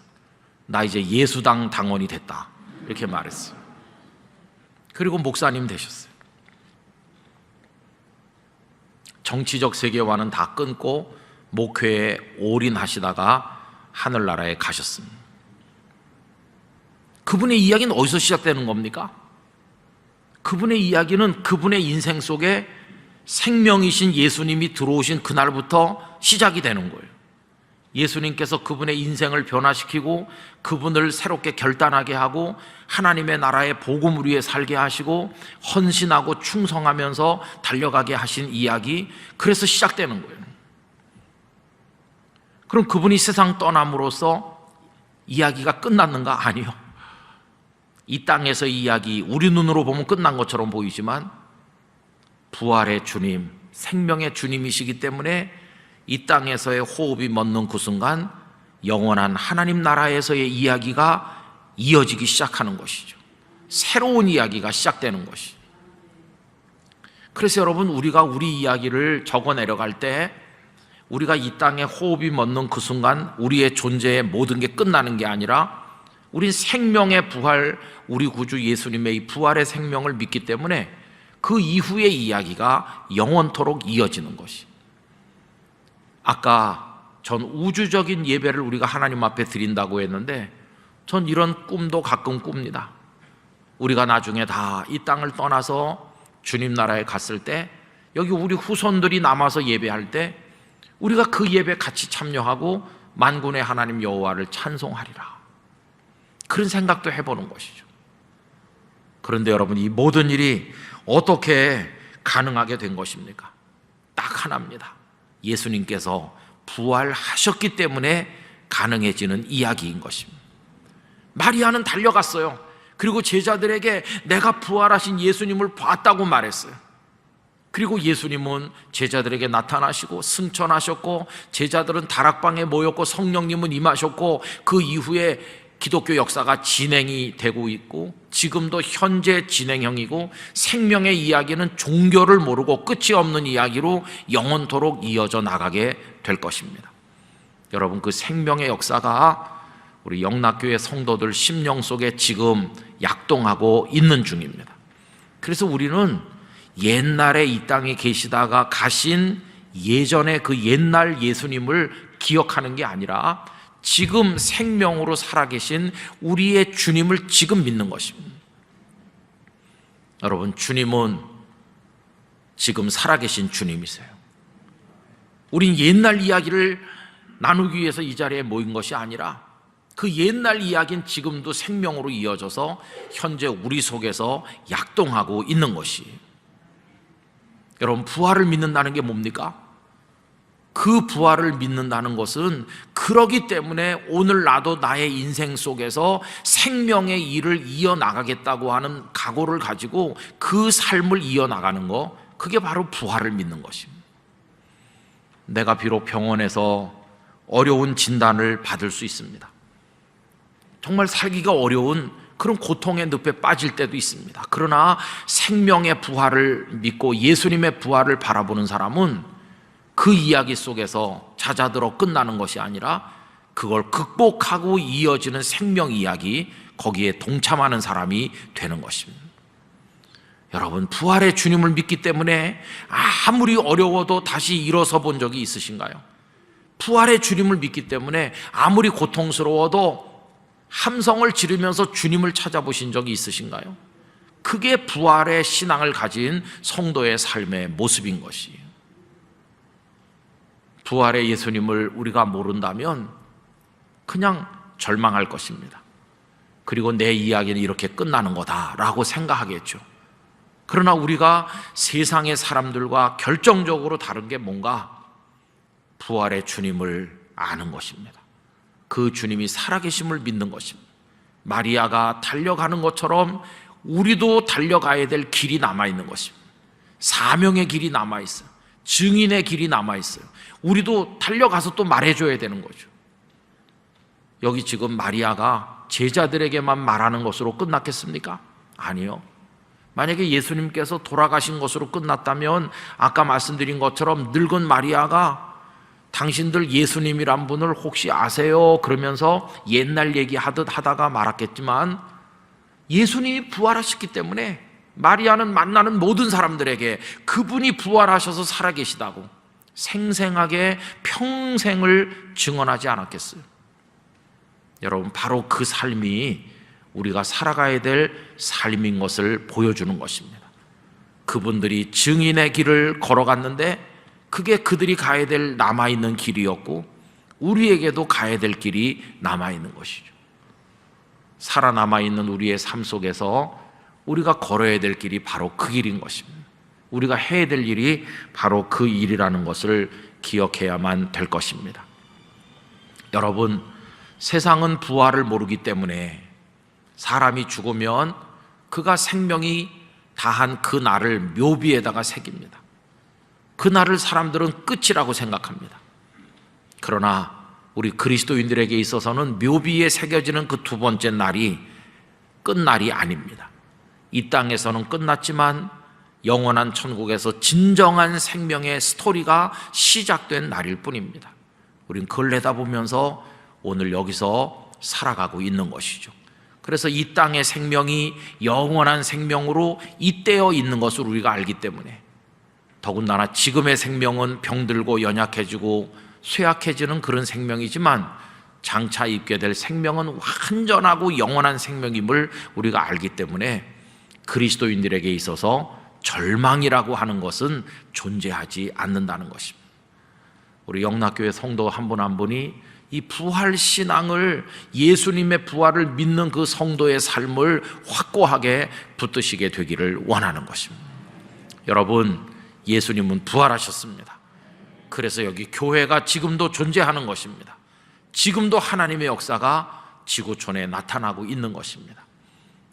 나 이제 예수당 당원이 됐다. 이렇게 말했어요. 그리고 목사님 되셨어요. 정치적 세계와는 다 끊고 목회에 올인하시다가 하늘나라에 가셨습니다. 그분의 이야기는 어디서 시작되는 겁니까? 그분의 이야기는 그분의 인생 속에 생명이신 예수님이 들어오신 그날부터 시작이 되는 거예요. 예수님께서 그분의 인생을 변화시키고 그분을 새롭게 결단하게 하고 하나님의 나라의 복음을 위해 살게 하시고 헌신하고 충성하면서 달려가게 하신 이야기, 그래서 시작되는 거예요. 그럼 그분이 세상 떠남으로써 이야기가 끝났는가? 아니요. 이 땅에서 이야기 우리 눈으로 보면 끝난 것처럼 보이지만 부활의 주님, 생명의 주님이시기 때문에 이 땅에서의 호흡이 멎는 그 순간 영원한 하나님 나라에서의 이야기가 이어지기 시작하는 것이죠. 새로운 이야기가 시작되는 것이죠. 그래서 여러분, 우리가 우리 이야기를 적어 내려갈 때 우리가 이 땅에 호흡이 멎는 그 순간 우리의 존재의 모든 게 끝나는 게 아니라 우린 생명의 부활, 우리 구주 예수님의 이 부활의 생명을 믿기 때문에 그 이후의 이야기가 영원토록 이어지는 것이. 아까 전 우주적인 예배를 우리가 하나님 앞에 드린다고 했는데 전 이런 꿈도 가끔 꿉니다. 우리가 나중에 다 이 땅을 떠나서 주님 나라에 갔을 때 여기 우리 후손들이 남아서 예배할 때 우리가 그 예배에 같이 참여하고 만군의 하나님 여호와를 찬송하리라. 그런 생각도 해보는 것이죠. 그런데 여러분, 이 모든 일이 어떻게 가능하게 된 것입니까? 딱 하나입니다. 예수님께서 부활하셨기 때문에 가능해지는 이야기인 것입니다. 마리아는 달려갔어요. 그리고 제자들에게 내가 부활하신 예수님을 봤다고 말했어요. 그리고 예수님은 제자들에게 나타나시고 승천하셨고, 제자들은 다락방에 모였고, 성령님은 임하셨고, 그 이후에 기독교 역사가 진행이 되고 있고, 지금도 현재 진행형이고, 생명의 이야기는 종교를 모르고 끝이 없는 이야기로 영원토록 이어져 나가게 될 것입니다. 여러분, 그 생명의 역사가 우리 영락교회 성도들 심령 속에 지금 약동하고 있는 중입니다. 그래서 우리는 옛날에 이 땅에 계시다가 가신 예전의 그 옛날 예수님을 기억하는 게 아니라 지금 생명으로 살아계신 우리의 주님을 지금 믿는 것입니다. 여러분, 주님은 지금 살아계신 주님이세요. 우린 옛날 이야기를 나누기 위해서 이 자리에 모인 것이 아니라 그 옛날 이야기는 지금도 생명으로 이어져서 현재 우리 속에서 약동하고 있는 것이. 여러분, 부활을 믿는다는 게 뭡니까? 그 부활을 믿는다는 것은 그러기 때문에 오늘 나도 나의 인생 속에서 생명의 일을 이어나가겠다고 하는 각오를 가지고 그 삶을 이어나가는 거, 그게 바로 부활을 믿는 것입니다. 내가 비록 병원에서 어려운 진단을 받을 수 있습니다. 정말 살기가 어려운 그런 고통의 늪에 빠질 때도 있습니다. 그러나 생명의 부활을 믿고 예수님의 부활을 바라보는 사람은 그 이야기 속에서 잦아들어 끝나는 것이 아니라 그걸 극복하고 이어지는 생명 이야기, 거기에 동참하는 사람이 되는 것입니다. 여러분, 부활의 주님을 믿기 때문에 아무리 어려워도 다시 일어서 본 적이 있으신가요? 부활의 주님을 믿기 때문에 아무리 고통스러워도 함성을 지르면서 주님을 찾아보신 적이 있으신가요? 그게 부활의 신앙을 가진 성도의 삶의 모습인 것이에요. 부활의 예수님을 우리가 모른다면 그냥 절망할 것입니다. 그리고 내 이야기는 이렇게 끝나는 거다라고 생각하겠죠. 그러나 우리가 세상의 사람들과 결정적으로 다른 게 뭔가? 부활의 주님을 아는 것입니다. 그 주님이 살아계심을 믿는 것입니다. 마리아가 달려가는 것처럼 우리도 달려가야 될 길이 남아있는 것입니다. 사명의 길이 남아있어요. 증인의 길이 남아있어요. 우리도 달려가서 또 말해줘야 되는 거죠. 여기 지금 마리아가 제자들에게만 말하는 것으로 끝났겠습니까? 아니요. 만약에 예수님께서 돌아가신 것으로 끝났다면 아까 말씀드린 것처럼 늙은 마리아가 당신들 예수님이란 분을 혹시 아세요? 그러면서 옛날 얘기하듯 하다가 말았겠지만 예수님이 부활하셨기 때문에 마리아는 만나는 모든 사람들에게 그분이 부활하셔서 살아계시다고 생생하게 평생을 증언하지 않았겠어요? 여러분, 바로 그 삶이 우리가 살아가야 될 삶인 것을 보여주는 것입니다. 그분들이 증인의 길을 걸어갔는데 그게 그들이 가야 될 남아있는 길이었고 우리에게도 가야 될 길이 남아있는 것이죠. 살아남아있는 우리의 삶 속에서 우리가 걸어야 될 길이 바로 그 길인 것입니다. 우리가 해야 될 일이 바로 그 일이라는 것을 기억해야만 될 것입니다. 여러분, 세상은 부활을 모르기 때문에 사람이 죽으면 그가 생명이 다한 그 날을 묘비에다가 새깁니다. 그 날을 사람들은 끝이라고 생각합니다. 그러나 우리 그리스도인들에게 있어서는 묘비에 새겨지는 그 두 번째 날이 끝날이 아닙니다. 이 땅에서는 끝났지만 영원한 천국에서 진정한 생명의 스토리가 시작된 날일 뿐입니다. 우린 그걸 내다보면서 오늘 여기서 살아가고 있는 것이죠. 그래서 이 땅의 생명이 영원한 생명으로 잇대어 있는 것을 우리가 알기 때문에 더군다나 지금의 생명은 병들고 연약해지고 쇠약해지는 그런 생명이지만 장차 입게 될 생명은 완전하고 영원한 생명임을 우리가 알기 때문에 그리스도인들에게 있어서 절망이라고 하는 것은 존재하지 않는다는 것입니다. 우리 영락교회 성도 한 분 한 분이 이 부활 신앙을, 예수님의 부활을 믿는 그 성도의 삶을 확고하게 붙드시게 되기를 원하는 것입니다. 여러분, 예수님은 부활하셨습니다. 그래서 여기 교회가 지금도 존재하는 것입니다. 지금도 하나님의 역사가 지구촌에 나타나고 있는 것입니다.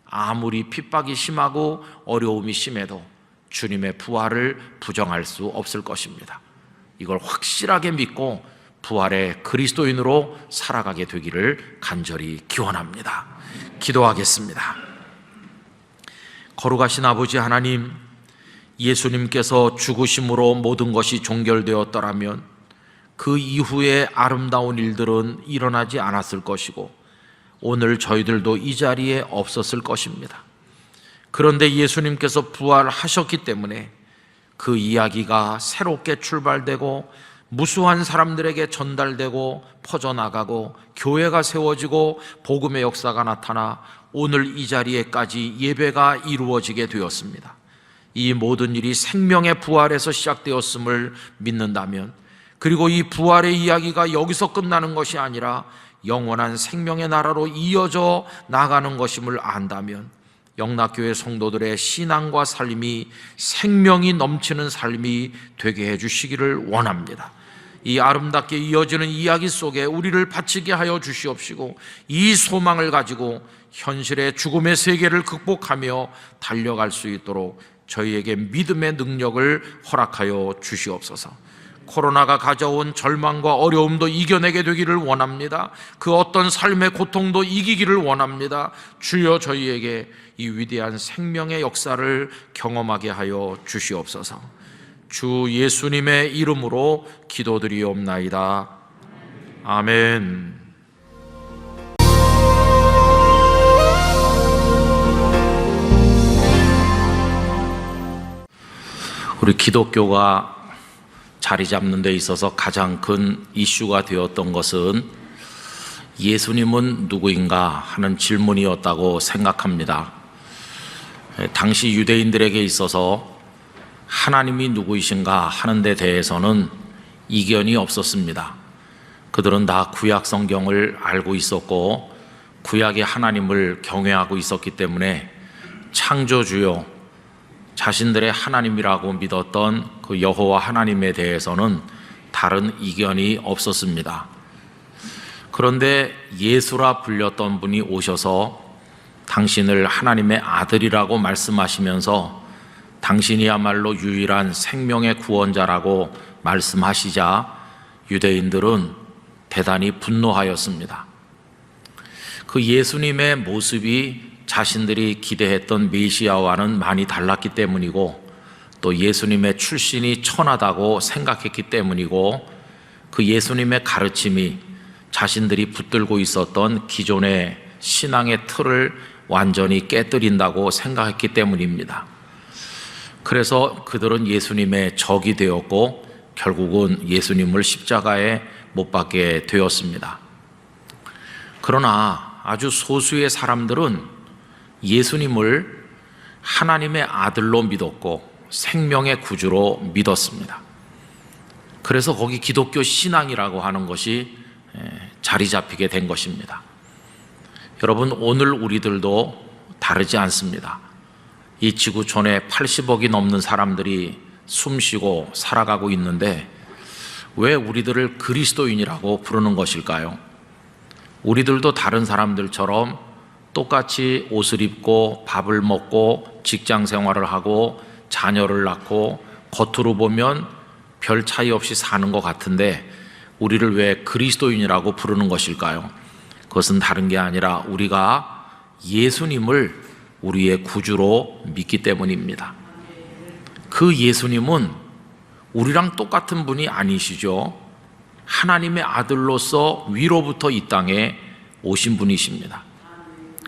아무리 핍박이 심하고 어려움이 심해도 주님의 부활을 부정할 수 없을 것입니다. 이걸 확실하게 믿고 부활의 그리스도인으로 살아가게 되기를 간절히 기원합니다. 기도하겠습니다. 거룩하신 아버지 하나님, 예수님께서 죽으심으로 모든 것이 종결되었더라면 그 이후에 아름다운 일들은 일어나지 않았을 것이고 오늘 저희들도 이 자리에 없었을 것입니다. 그런데 예수님께서 부활하셨기 때문에 그 이야기가 새롭게 출발되고 무수한 사람들에게 전달되고 퍼져나가고 교회가 세워지고 복음의 역사가 나타나 오늘 이 자리에까지 예배가 이루어지게 되었습니다. 이 모든 일이 생명의 부활에서 시작되었음을 믿는다면, 그리고 이 부활의 이야기가 여기서 끝나는 것이 아니라 영원한 생명의 나라로 이어져 나가는 것임을 안다면 영락교회 성도들의 신앙과 삶이 생명이 넘치는 삶이 되게 해주시기를 원합니다. 이 아름답게 이어지는 이야기 속에 우리를 바치게 하여 주시옵시고 이 소망을 가지고 현실의 죽음의 세계를 극복하며 달려갈 수 있도록 저희에게 믿음의 능력을 허락하여 주시옵소서. 코로나가 가져온 절망과 어려움도 이겨내게 되기를 원합니다. 그 어떤 삶의 고통도 이기기를 원합니다. 주여, 저희에게 이 위대한 생명의 역사를 경험하게 하여 주시옵소서. 주 예수님의 이름으로 기도드리옵나이다. 아멘. 우리 기독교가 자리 잡는 데 있어서 가장 큰 이슈가 되었던 것은 예수님은 누구인가 하는 질문이었다고 생각합니다. 당시 유대인들에게 있어서 하나님이 누구이신가 하는 데 대해서는 이견이 없었습니다. 그들은 다 구약 성경을 알고 있었고 구약의 하나님을 경외하고 있었기 때문에 창조주요, 자신들의 하나님이라고 믿었던 그 여호와 하나님에 대해서는 다른 이견이 없었습니다. 그런데 예수라 불렸던 분이 오셔서 당신을 하나님의 아들이라고 말씀하시면서 당신이야말로 유일한 생명의 구원자라고 말씀하시자 유대인들은 대단히 분노하였습니다. 그 예수님의 모습이 자신들이 기대했던 메시아와는 많이 달랐기 때문이고 또 예수님의 출신이 천하다고 생각했기 때문이고 그 예수님의 가르침이 자신들이 붙들고 있었던 기존의 신앙의 틀을 완전히 깨뜨린다고 생각했기 때문입니다. 그래서 그들은 예수님의 적이 되었고 결국은 예수님을 십자가에 못 박게 되었습니다. 그러나 아주 소수의 사람들은 예수님을 하나님의 아들로 믿었고 생명의 구주로 믿었습니다. 그래서 거기 기독교 신앙이라고 하는 것이 자리 잡히게 된 것입니다. 여러분, 오늘 우리들도 다르지 않습니다. 이 지구촌에 80억이 넘는 사람들이 숨쉬고 살아가고 있는데 왜 우리들을 그리스도인이라고 부르는 것일까요? 우리들도 다른 사람들처럼 똑같이 옷을 입고 밥을 먹고 직장 생활을 하고 자녀를 낳고 겉으로 보면 별 차이 없이 사는 것 같은데 우리를 왜 그리스도인이라고 부르는 것일까요? 그것은 다른 게 아니라 우리가 예수님을 우리의 구주로 믿기 때문입니다. 그 예수님은 우리랑 똑같은 분이 아니시죠. 하나님의 아들로서 위로부터 이 땅에 오신 분이십니다.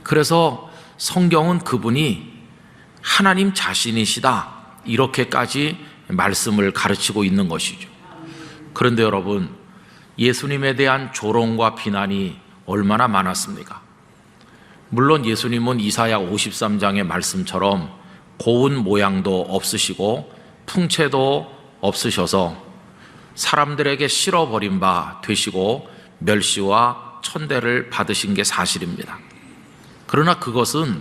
그래서 성경은 그분이 하나님 자신이시다 이렇게까지 말씀을 가르치고 있는 것이죠. 그런데 여러분, 예수님에 대한 조롱과 비난이 얼마나 많았습니까? 물론 예수님은 이사야 53장의 말씀처럼 고운 모양도 없으시고 풍채도 없으셔서 사람들에게 실어버린 바 되시고 멸시와 천대를 받으신 게 사실입니다. 그러나 그것은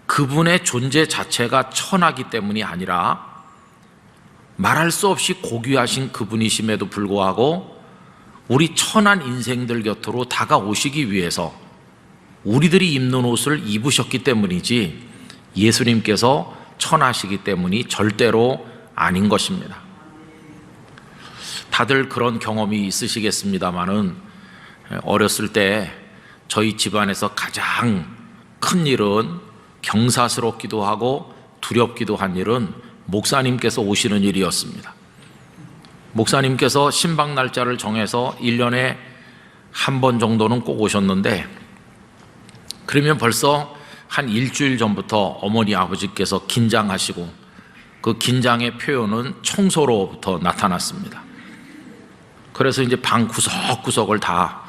그분의 존재 자체가 천하기 때문이 아니라 말할 수 없이 고귀하신 그분이심에도 불구하고 우리 천한 인생들 곁으로 다가오시기 위해서 우리들이 입는 옷을 입으셨기 때문이지 예수님께서 천하시기 때문이 절대로 아닌 것입니다. 다들 그런 경험이 있으시겠습니다마는 어렸을 때 저희 집안에서 가장 큰 일은 경사스럽기도 하고 두렵기도 한 일은 목사님께서 오시는 일이었습니다. 목사님께서 신방 날짜를 정해서 1년에 한 번 정도는 꼭 오셨는데 그러면 벌써 한 일주일 전부터 어머니 아버지께서 긴장하시고 그 긴장의 표현은 청소로부터 나타났습니다. 그래서 이제 방 구석구석을 다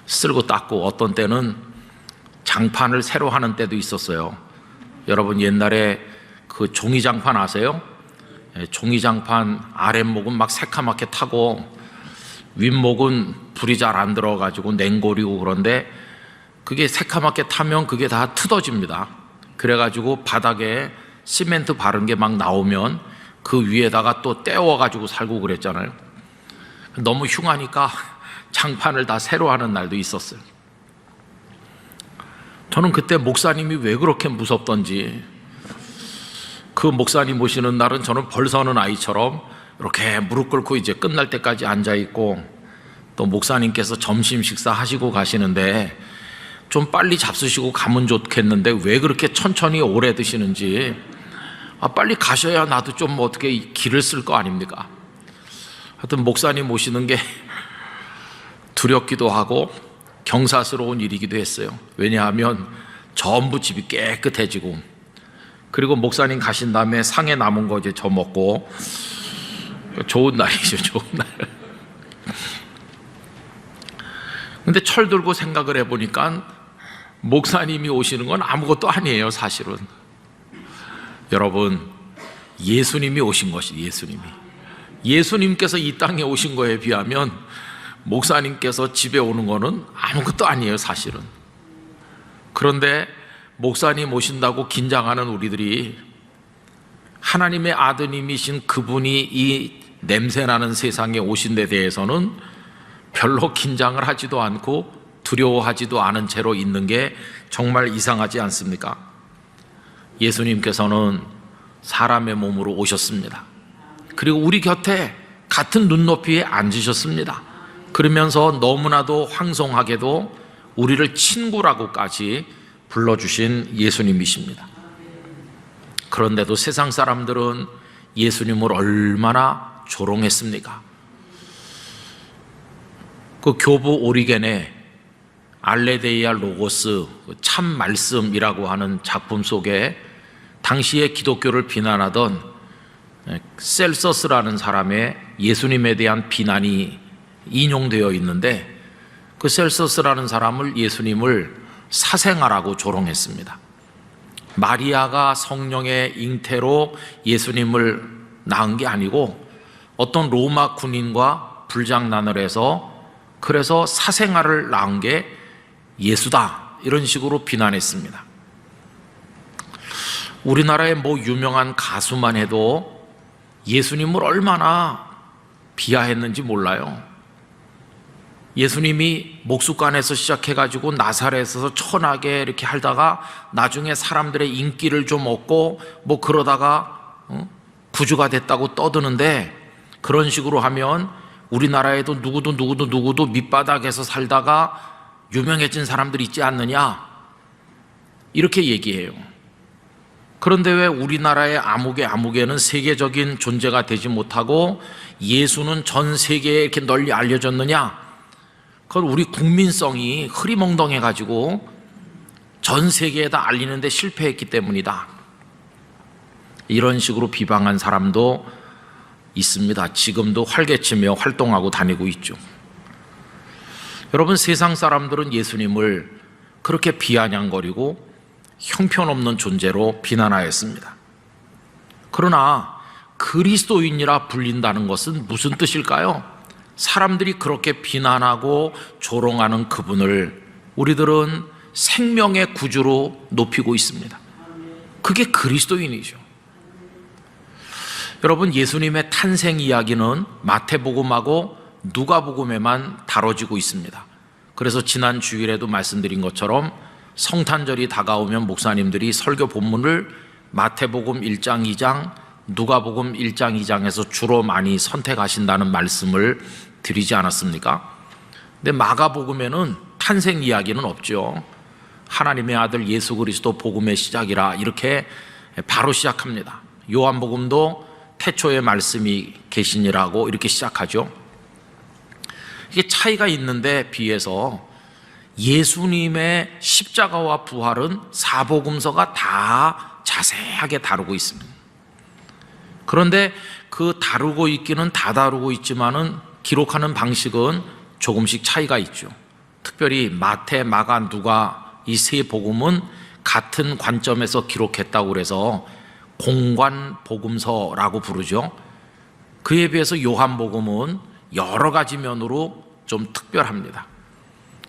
쓸고 닦고 어떤 때는 장판을 새로 하는 때도 있었어요. 여러분 옛날에 그 종이장판 아세요? 종이장판 아랫목은 막 새카맣게 타고 윗목은 불이 잘 안 들어가지고 냉골이고 그런데 그게 새카맣게 타면 그게 다 뜯어집니다. 그래가지고 바닥에 시멘트 바른 게 막 나오면 그 위에다가 또 떼워가지고 살고 그랬잖아요. 너무 흉하니까 장판을 다 새로 하는 날도 있었어요. 저는 그때 목사님이 왜 그렇게 무섭던지 그 목사님 모시는 날은 저는 벌서는 아이처럼 이렇게 무릎 꿇고 이제 끝날 때까지 앉아있고 또 목사님께서 점심 식사 하시고 가시는데 좀 빨리 잡수시고 가면 좋겠는데 왜 그렇게 천천히 오래 드시는지 빨리 가셔야 나도 좀 어떻게 길을 쓸 거 아닙니까? 하여튼 목사님 모시는 게 두렵기도 하고 경사스러운 일이기도 했어요. 왜냐하면 전부 집이 깨끗해지고 그리고 목사님 가신 다음에 상에 남은 거 이제 저 먹고 좋은 날이죠. 좋은 날. 근데 철들고 생각을 해보니까 목사님이 오시는 건 아무것도 아니에요. 사실은 여러분 예수님이 오신 것이 예수님께서 이 땅에 오신 거에 비하면 목사님께서 집에 오는 거는 아무것도 아니에요. 사실은. 그런데 목사님 오신다고 긴장하는 우리들이 하나님의 아드님이신 그분이 이 냄새나는 세상에 오신 데 대해서는 별로 긴장을 하지도 않고 두려워하지도 않은 채로 있는 게 정말 이상하지 않습니까? 예수님께서는 사람의 몸으로 오셨습니다. 그리고 우리 곁에 같은 눈높이에 앉으셨습니다. 그러면서 너무나도 황송하게도 우리를 친구라고까지 불러주신 예수님이십니다. 그런데도 세상 사람들은 예수님을 얼마나 조롱했습니까? 그 교부 오리겐의 알레데이아 로고스 참 말씀이라고 하는 작품 속에 당시에 기독교를 비난하던 셀서스라는 사람의 예수님에 대한 비난이 인용되어 있는데 그 셀서스라는 사람을 예수님을 사생아라고 조롱했습니다. 마리아가 성령의 잉태로 예수님을 낳은 게 아니고 어떤 로마 군인과 불장난을 해서 그래서 사생아를 낳은 게 예수다 이런 식으로 비난했습니다. 우리나라의 뭐 유명한 가수만 해도 예수님을 얼마나 비하했는지 몰라요. 예수님이 목숫간에서 시작해가지고 나사렛에서 천하게 이렇게 하다가 나중에 사람들의 인기를 좀 얻고 뭐 그러다가 구주가 됐다고 떠드는데 그런 식으로 하면 우리나라에도 누구도 밑바닥에서 살다가 유명해진 사람들이 있지 않느냐 이렇게 얘기해요. 그런데 왜 우리나라의 아무개는 세계적인 존재가 되지 못하고 예수는 전 세계에 이렇게 널리 알려졌느냐? 그건 우리 국민성이 흐리멍덩해가지고 전 세계에다 알리는데 실패했기 때문이다. 이런 식으로 비방한 사람도 있습니다. 지금도 활개치며 활동하고 다니고 있죠. 여러분 세상 사람들은 예수님을 그렇게 비아냥거리고 형편없는 존재로 비난하였습니다. 그러나 그리스도인이라 불린다는 것은 무슨 뜻일까요? 사람들이 그렇게 비난하고 조롱하는 그분을 우리들은 생명의 구주로 높이고 있습니다. 그게 그리스도인이죠. 여러분, 예수님의 탄생 이야기는 마태복음하고 누가복음에만 다뤄지고 있습니다. 그래서 지난 주일에도 말씀드린 것처럼 성탄절이 다가오면 목사님들이 설교 본문을 마태복음 1장, 2장, 누가복음 1장, 2장에서 주로 많이 선택하신다는 말씀을 드리지 않았습니까? 근데 마가복음에는 탄생 이야기는 없죠. 하나님의 아들 예수 그리스도 복음의 시작이라 이렇게 바로 시작합니다. 요한복음도 태초에 말씀이 계시니라고 이렇게 시작하죠. 이게 차이가 있는데 비해서 예수님의 십자가와 부활은 사복음서가 다 자세하게 다루고 있습니다. 그런데 그 다루고 있기는 다 다루고 있지만은 기록하는 방식은 조금씩 차이가 있죠. 특별히 마태, 마가, 누가 이 세 복음은 같은 관점에서 기록했다고 그래서 공관복음서라고 부르죠. 그에 비해서 요한복음은 여러 가지 면으로 좀 특별합니다.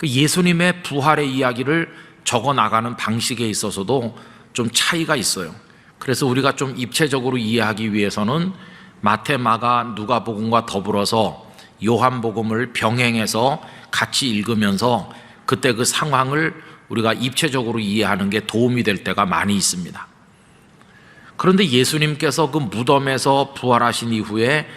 예수님의 부활의 이야기를 적어 나가는 방식에 있어서도 좀 차이가 있어요. 그래서 우리가 좀 입체적으로 이해하기 위해서는 마태, 마가, 누가복음과 더불어서 요한복음을 병행해서 같이 읽으면서 그때 그 상황을 우리가 입체적으로 이해하는 게 도움이 될 때가 많이 있습니다. 그런데 예수님께서 그 무덤에서 부활하신 이후에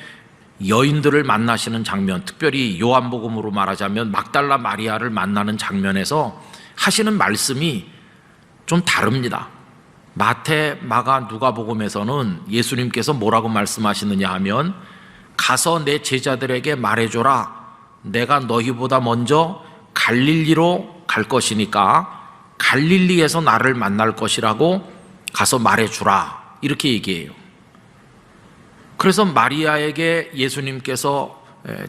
여인들을 만나시는 장면, 특별히 요한복음으로 말하자면 막달라 마리아를 만나는 장면에서 하시는 말씀이 좀 다릅니다. 마태, 마가, 누가복음에서는 예수님께서 뭐라고 말씀하시느냐 하면 가서 내 제자들에게 말해줘라. 내가 너희보다 먼저 갈릴리로 갈 것이니까 갈릴리에서 나를 만날 것이라고 가서 말해주라. 이렇게 얘기해요. 그래서 마리아에게 예수님께서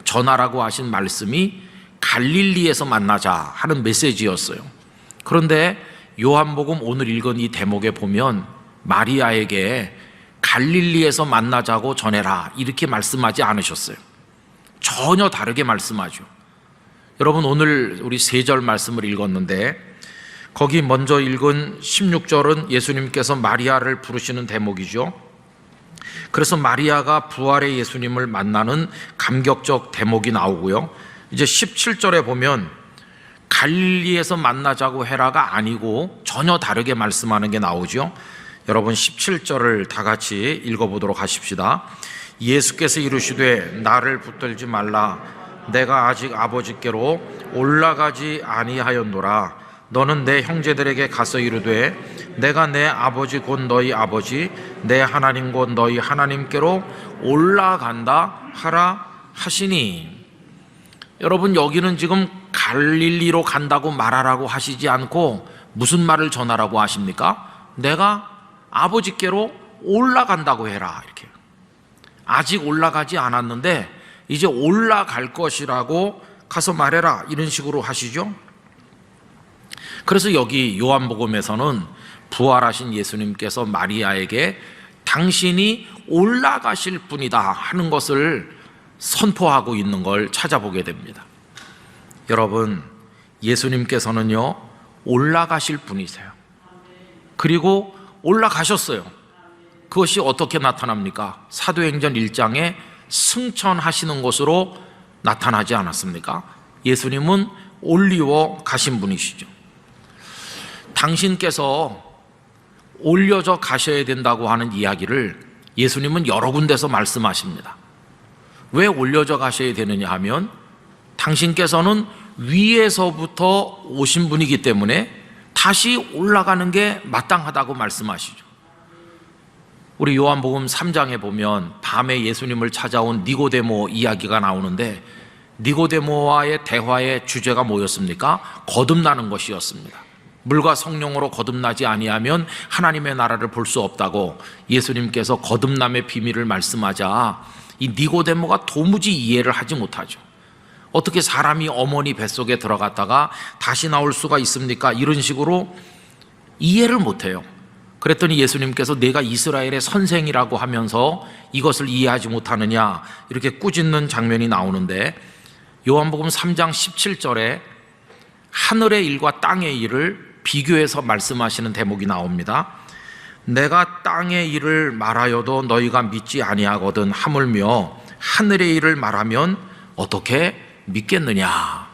전하라고 하신 말씀이 갈릴리에서 만나자 하는 메시지였어요. 그런데 요한복음 오늘 읽은 이 대목에 보면 마리아에게 갈릴리에서 만나자고 전해라 이렇게 말씀하지 않으셨어요. 전혀 다르게 말씀하죠. 여러분, 오늘 우리 3절 말씀을 읽었는데 거기 먼저 읽은 16절은 예수님께서 마리아를 부르시는 대목이죠. 그래서 마리아가 부활의 예수님을 만나는 감격적 대목이 나오고요. 이제 17절에 보면 갈릴리에서 만나자고 해라가 아니고 전혀 다르게 말씀하는 게 나오죠. 여러분 17절을 다 같이 읽어보도록 하십시다. 예수께서 이르시되 나를 붙들지 말라. 내가 아직 아버지께로 올라가지 아니하였노라. 너는 내 형제들에게 가서 이르되 내가 내 아버지 곧 너희 아버지 내 하나님 곧 너희 하나님께로 올라간다 하라 하시니. 여러분, 여기는 지금 갈릴리로 간다고 말하라고 하시지 않고 무슨 말을 전하라고 하십니까? 내가 아버지께로 올라간다고 해라. 이렇게. 아직 올라가지 않았는데 이제 올라갈 것이라고 가서 말해라. 이런 식으로 하시죠. 그래서 여기 요한복음에서는 부활하신 예수님께서 마리아에게 당신이 올라가실 분이다 하는 것을 선포하고 있는 걸 찾아보게 됩니다. 여러분, 예수님께서는요 올라가실 분이세요. 그리고 올라가셨어요. 그것이 어떻게 나타납니까? 사도행전 1장에 승천하시는 것으로 나타나지 않았습니까? 예수님은 올리워 가신 분이시죠. 당신께서 올려져 가셔야 된다고 하는 이야기를 예수님은 여러 군데서 말씀하십니다. 왜 올려져 가셔야 되느냐 하면 당신께서는 위에서부터 오신 분이기 때문에 다시 올라가는 게 마땅하다고 말씀하시죠. 우리 요한복음 3장에 보면 밤에 예수님을 찾아온 니고데모 이야기가 나오는데 니고데모와의 대화의 주제가 뭐였습니까? 거듭나는 것이었습니다. 물과 성령으로 거듭나지 아니하면 하나님의 나라를 볼 수 없다고 예수님께서 거듭남의 비밀을 말씀하자 이 니고데모가 도무지 이해를 하지 못하죠. 어떻게 사람이 어머니 뱃속에 들어갔다가 다시 나올 수가 있습니까? 이런 식으로 이해를 못해요. 그랬더니 예수님께서 내가 이스라엘의 선생이라고 하면서 이것을 이해하지 못하느냐 이렇게 꾸짖는 장면이 나오는데 요한복음 3장 17절에 하늘의 일과 땅의 일을 비교해서 말씀하시는 대목이 나옵니다. 내가 땅의 일을 말하여도 너희가 믿지 아니하거든 하물며 하늘의 일을 말하면 어떻게 믿겠느냐.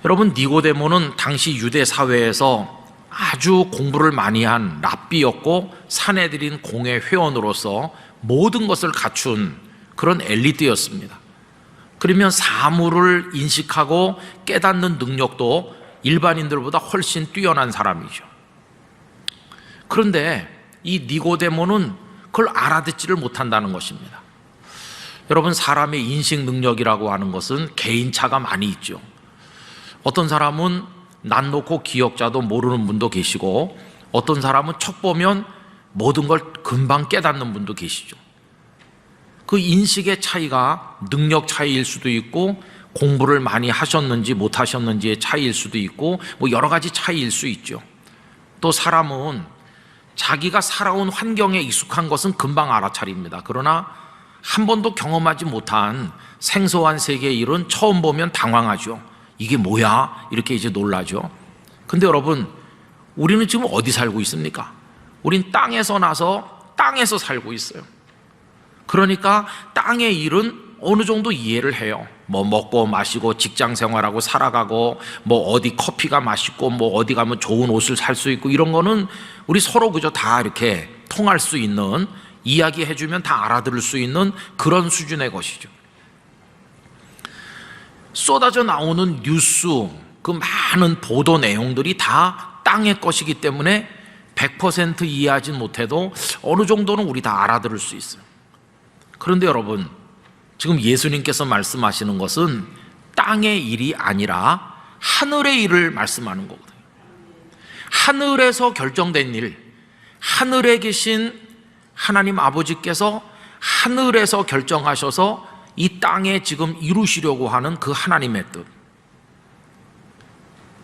여러분, 니고데모는 당시 유대 사회에서 아주 공부를 많이 한 랍비였고 산헤드린 공회 회원으로서 모든 것을 갖춘 그런 엘리트였습니다. 그러면 사물을 인식하고 깨닫는 능력도 일반인들보다 훨씬 뛰어난 사람이죠. 그런데 이 니고데모는 그걸 알아듣지를 못한다는 것입니다. 여러분, 사람의 인식 능력이라고 하는 것은 개인차가 많이 있죠. 어떤 사람은 난 놓고 기억자도 모르는 분도 계시고, 어떤 사람은 척 보면 모든 걸 금방 깨닫는 분도 계시죠. 그 인식의 차이가 능력 차이일 수도 있고, 공부를 많이 하셨는지 못 하셨는지의 차이일 수도 있고, 뭐 여러 가지 차이일 수 있죠. 또 사람은 자기가 살아온 환경에 익숙한 것은 금방 알아차립니다. 그러나 한 번도 경험하지 못한 생소한 세계의 일은 처음 보면 당황하죠. 이게 뭐야? 이렇게 이제 놀라죠. 근데 여러분, 우리는 지금 어디 살고 있습니까? 우린 땅에서 나서 땅에서 살고 있어요. 그러니까 땅의 일은 어느 정도 이해를 해요. 뭐 먹고 마시고 직장 생활하고 살아가고, 뭐 어디 커피가 맛있고, 뭐 어디 가면 좋은 옷을 살 수 있고, 이런 거는 우리 서로 그저 다 이렇게 통할 수 있는, 이야기해주면 다 알아들을 수 있는 그런 수준의 것이죠. 쏟아져 나오는 뉴스, 그 많은 보도 내용들이 다 땅의 것이기 때문에 100% 이해하지 못해도 어느 정도는 우리 다 알아들을 수 있어요. 그런데 여러분, 지금 예수님께서 말씀하시는 것은 땅의 일이 아니라 하늘의 일을 말씀하는 거거든요. 하늘에서 결정된 일, 하늘에 계신 하나님 아버지께서 하늘에서 결정하셔서 이 땅에 지금 이루시려고 하는 그 하나님의 뜻.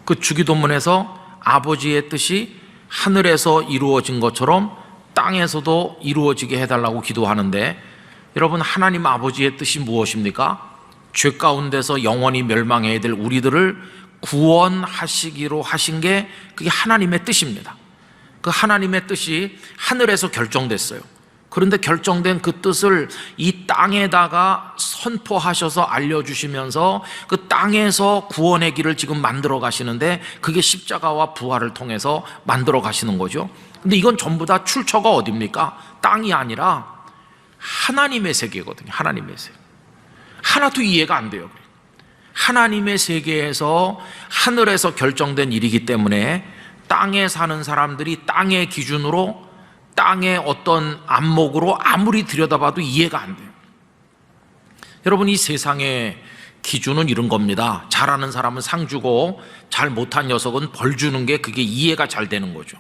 그 주기도문에서 아버지의 뜻이 하늘에서 이루어진 것처럼 땅에서도 이루어지게 해달라고 기도하는데, 여러분, 하나님 아버지의 뜻이 무엇입니까? 죄 가운데서 영원히 멸망해야 될 우리들을 구원하시기로 하신 게 그게 하나님의 뜻입니다. 그 하나님의 뜻이 하늘에서 결정됐어요. 그런데 결정된 그 뜻을 이 땅에다가 선포하셔서 알려주시면서 그 땅에서 구원의 길을 지금 만들어 가시는데, 그게 십자가와 부활을 통해서 만들어 가시는 거죠. 근데 이건 전부 다 출처가 어딥니까? 땅이 아니라 하나님의 세계거든요. 하나님의 세계. 하나도 이해가 안 돼요. 하나님의 세계에서, 하늘에서 결정된 일이기 때문에 땅에 사는 사람들이 땅의 기준으로, 땅의 어떤 안목으로 아무리 들여다봐도 이해가 안 돼요. 여러분, 이 세상의 기준은 이런 겁니다. 잘하는 사람은 상 주고 잘 못한 녀석은 벌 주는 게 그게 이해가 잘 되는 거죠.